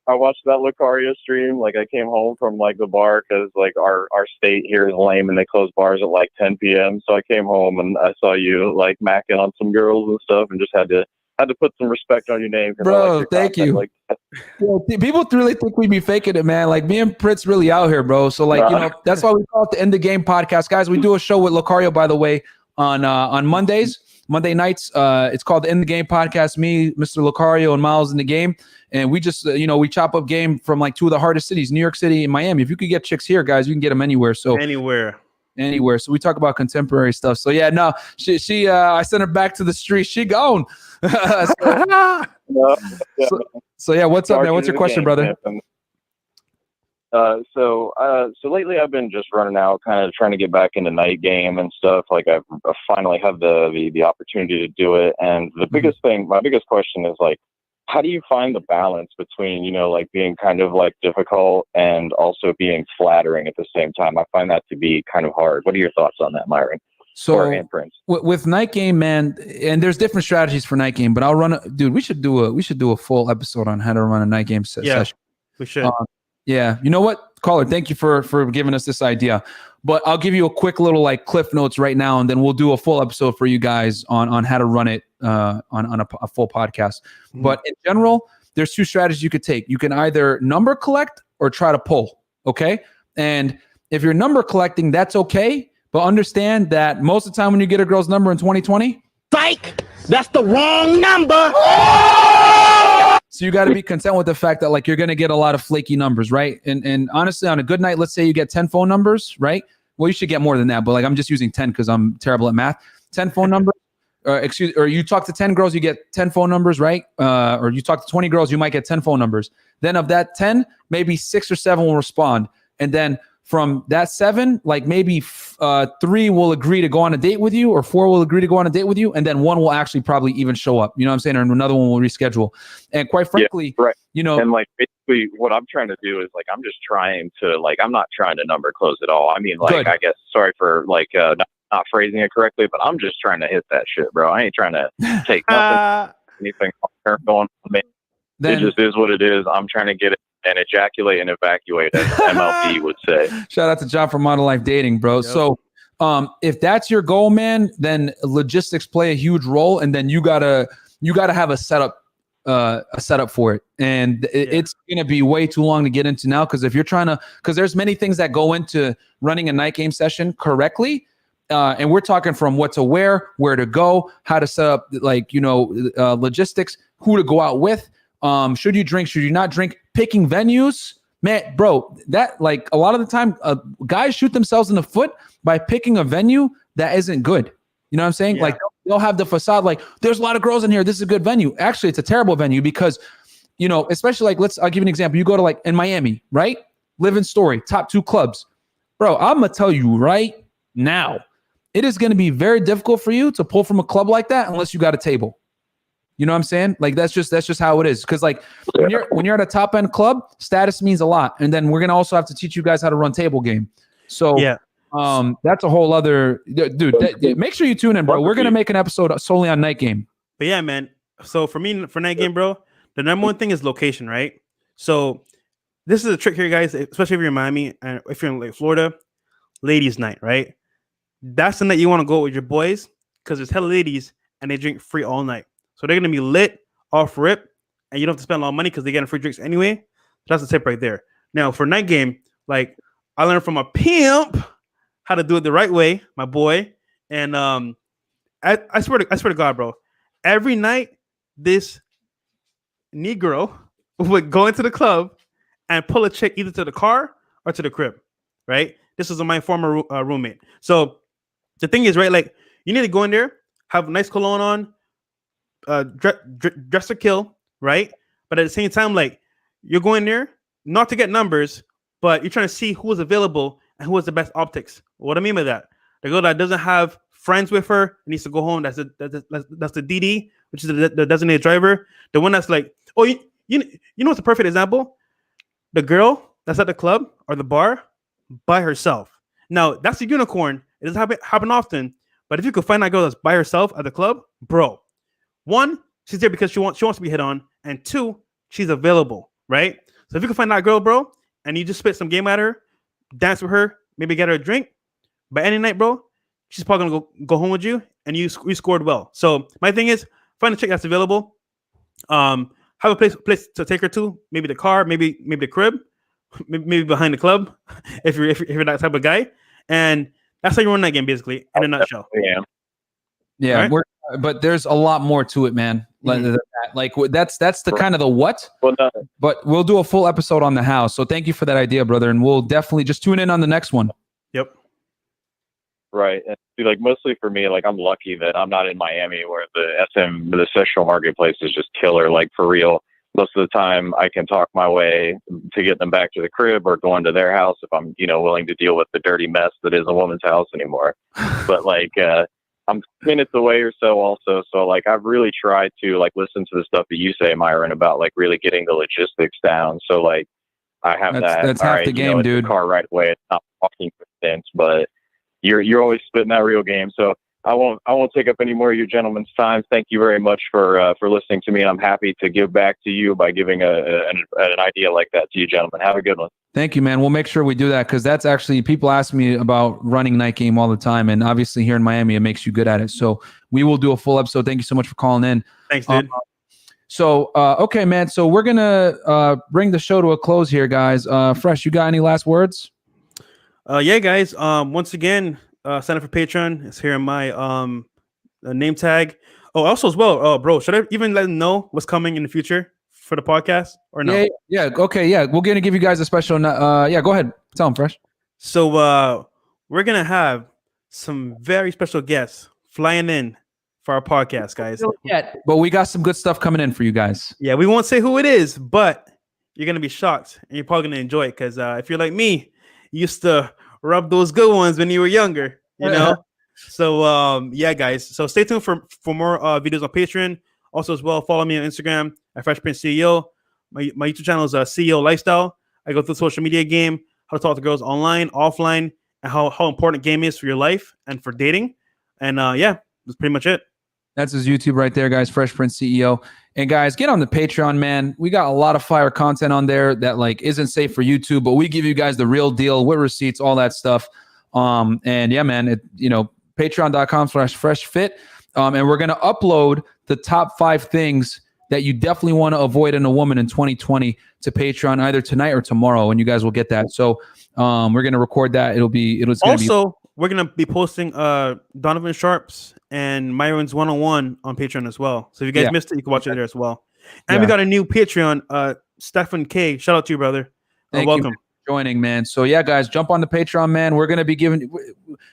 I watched that Lucario stream. Like, I came home from like the bar because like our state here is lame and they close bars at like 10 p.m. So I came home and I saw you like macking on some girls and stuff, and just had to had to put some respect on your name, 'cause I Bro, like your thank content you. like that. People really think we be faking it, man. Like me and Pritz really out here, bro. So like, that's why we call it the End the Game podcast, guys. We do a show with Lucario, by the way, on Monday nights. It's called the End the Game podcast. Me, Mr. Lucario, and Miles in the game, and we just we chop up game from like two of the hardest cities, New York City and Miami. If you could get chicks here, guys, you can get them anywhere. So anywhere. So we talk about contemporary stuff. So yeah, no, she I sent her back to the street. She gone. So yeah, what's up, man? What's your question, brother? So lately I've been just running out, kind of trying to get back into night game and stuff. Like I finally have the opportunity to do it. And the biggest thing, my biggest question is like, how do you find the balance between, like being kind of like difficult and also being flattering at the same time? I find that to be kind of hard. What are your thoughts on that, Myron? So with night game, man, and there's different strategies for night game, but I'll run dude, we should do a full episode on how to run a night game session. We should. Yeah. You know what, caller, thank you for giving us this idea. But I'll give you a quick little like cliff notes right now, and then we'll do a full episode for you guys on how to run it on a full podcast. But in general, there's two strategies you could take. You can either number collect or try to pull. Okay. And if you're number collecting, that's okay. But understand that most of the time when you get a girl's number in 2020, psych, that's the wrong number. So you got to be content with the fact that like you're going to get a lot of flaky numbers, right? And honestly, on a good night, let's say you get 10 phone numbers, right? Well, you should get more than that, but like I'm just using 10 because I'm terrible at math. 10 phone numbers, or you talk to 10 girls, you get 10 phone numbers, right? Or you talk to 20 girls, you might get 10 phone numbers. Then of that 10, maybe 6 or 7 will respond, and then from that 7, like maybe 3 will agree to go on a date with you, or 4 will agree to go on a date with you, and then 1 will actually probably even show up. You know what I'm saying? Or another one will reschedule. And quite frankly, right. And like basically what I'm trying to do is like I'm just trying to like I'm not trying to number close at all. I mean, like good. I guess sorry for like not phrasing it correctly, but I'm just trying to hit that shit, bro. I ain't trying to take nothing, anything going on me. It just is what it is. I'm trying to get it and ejaculate and evacuate, as MLB would say. Shout out to John from Modern Life Dating, bro. Yep. So if that's your goal, man, then logistics play a huge role, and then you gotta have a setup for it. And it's gonna be way too long to get into now, because if you're trying to, because there's many things that go into running a night game session correctly. And we're talking from what to wear, where to go, how to set up, like, logistics, who to go out with. Should you drink? Should you not drink? Picking venues, man, bro. That like a lot of the time, guys shoot themselves in the foot by picking a venue that isn't good. You know what I'm saying? Yeah. Like they'll have the facade like, there's a lot of girls in here. This is a good venue. Actually, it's a terrible venue because, especially like I'll give you an example. You go to like in Miami, right? Living Story, top 2 clubs, bro. I'm gonna tell you right now, it is going to be very difficult for you to pull from a club like that unless you got a table. You know what I'm saying? Like that's just how it is. Because like when you're at a top end club, status means a lot. And then we're gonna also have to teach you guys how to run table game. So that's a whole other dude. Make sure you tune in, bro. We're gonna make an episode solely on night game. But yeah, man. So for me, for night game, bro, the number one thing is location, right? So this is a trick here, guys. Especially if you're in Miami and if you're in like Florida, ladies' night, right? That's the night you want to go with your boys because there's hella ladies and they drink free all night. So they're going to be lit off rip, and you don't have to spend a lot of money because they're getting free drinks anyway. That's the tip right there. Now, for night game, like I learned from a pimp how to do it the right way, my boy. And I swear to God, bro, every night this Negro would go into the club and pull a chick either to the car or to the crib, right? This is my former roommate. So the thing is, right, like you need to go in there, have a nice cologne on, dress to kill, right? But at the same time, like you're going there not to get numbers, but you're trying to see who is available and who has the best optics. What I mean by that, the girl that doesn't have friends with her needs to go home. That's the DD, which is the designated driver. The one that's like, oh, you know what's a perfect example? The girl that's at the club or the bar by herself. Now that's a unicorn. It doesn't happen often, but if you could find that girl that's by herself at the club, bro. 1, she's there because she wants to be hit on, and 2, she's available, right? So if you can find that girl, bro, and you just spit some game at her, dance with her, maybe get her a drink, by any night, bro, she's probably gonna go home with you, and you scored well. So my thing is, find a chick that's available. Have a place to take her to. Maybe the car, maybe the crib, maybe behind the club. if you're that type of guy, and that's how you run that game, basically, in a nutshell. Yeah, Right? but there's a lot more to it, man. Like that's the kind of the what. But we'll do a full episode on the how. So thank you for that idea, brother, and we'll definitely just tune in on the next one. Yep. Right. And like mostly for me, like I'm lucky that I'm not in Miami where the sexual marketplace is just killer. Like for real, most of the time I can talk my way to get them back to the crib or going to their house if I'm, willing to deal with the dirty mess that is a woman's house anymore. But like, I'm minutes away or so also. So like, I've really tried to like listen to the stuff that you say, Myron, about like really getting the logistics down. So like, I have that's half the game, dude. The car right away. It's not walking distance, but you're always spitting that real game. So I won't take up any more of your gentlemen's time. Thank you very much for listening to me. And I'm happy to give back to you by giving an idea like that to you, gentlemen. Have a good one. Thank you, man. We'll make sure we do that because that's actually, people ask me about running night game all the time. And obviously here in Miami, it makes you good at it. So we will do a full episode. Thank you so much for calling in. Thanks, dude. Okay, man. So we're going to bring the show to a close here, guys. Fresh, you got any last words? Yeah, guys. Once again, sign up for Patreon. It's here in my name tag. Oh, also as well, bro, should I even let them know what's coming in the future for the podcast or no? Yeah. Okay. Yeah. We're going to give you guys a special. Yeah, go ahead. Tell them, Fresh. So we're going to have some very special guests flying in for our podcast, guys. But we got some good stuff coming in for you guys. Yeah, we won't say who it is, but you're going to be shocked and you're probably going to enjoy it because if you're like me, you used to rub those good ones when you were younger, So yeah, guys. So stay tuned for more videos on Patreon. Also, as well, follow me on Instagram at Fresh Prince CEO. My YouTube channel is CEO Lifestyle. I go through the social media game, how to talk to girls online, offline, and how important game is for your life and for dating. And yeah, that's pretty much it. That's his YouTube right there, guys. Fresh Prince CEO. And guys, get on the Patreon, man. We got a lot of fire content on there that like isn't safe for YouTube, but we give you guys the real deal with receipts, all that stuff. And yeah, man, patreon.com/freshfit. And we're going to upload the top 5 things that you definitely want to avoid in a woman in 2020 to Patreon either tonight or tomorrow, and you guys will get that. So we're going to record that. We're going to be posting Donovan Sharp's and Myron's one-on-one on Patreon as well. So if you guys missed it, you can watch it there as well. And we got a new Patreon, Stephen K. Shout out to you, brother. Welcome. Joining, man. So yeah, guys, jump on the Patreon, man. We're gonna be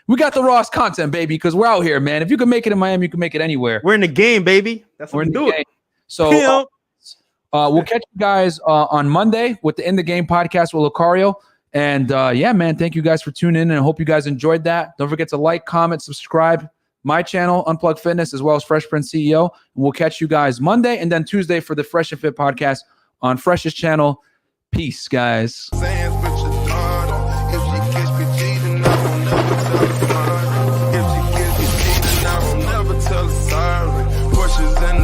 we got the rawest content, baby, because we're out here, man. If you can make it in Miami, you can make it anywhere. We're in the game, baby. That's what we do. So we'll catch you guys on Monday with the In the Game podcast with Lucario. And yeah, man, thank you guys for tuning in, and I hope you guys enjoyed that. Don't forget to like, comment, subscribe my channel, Unplug Fitness, as well as Fresh Prince CEO. And we'll catch you guys Monday and then Tuesday for the Fresh and Fit podcast on Fresh's channel. Peace, guys.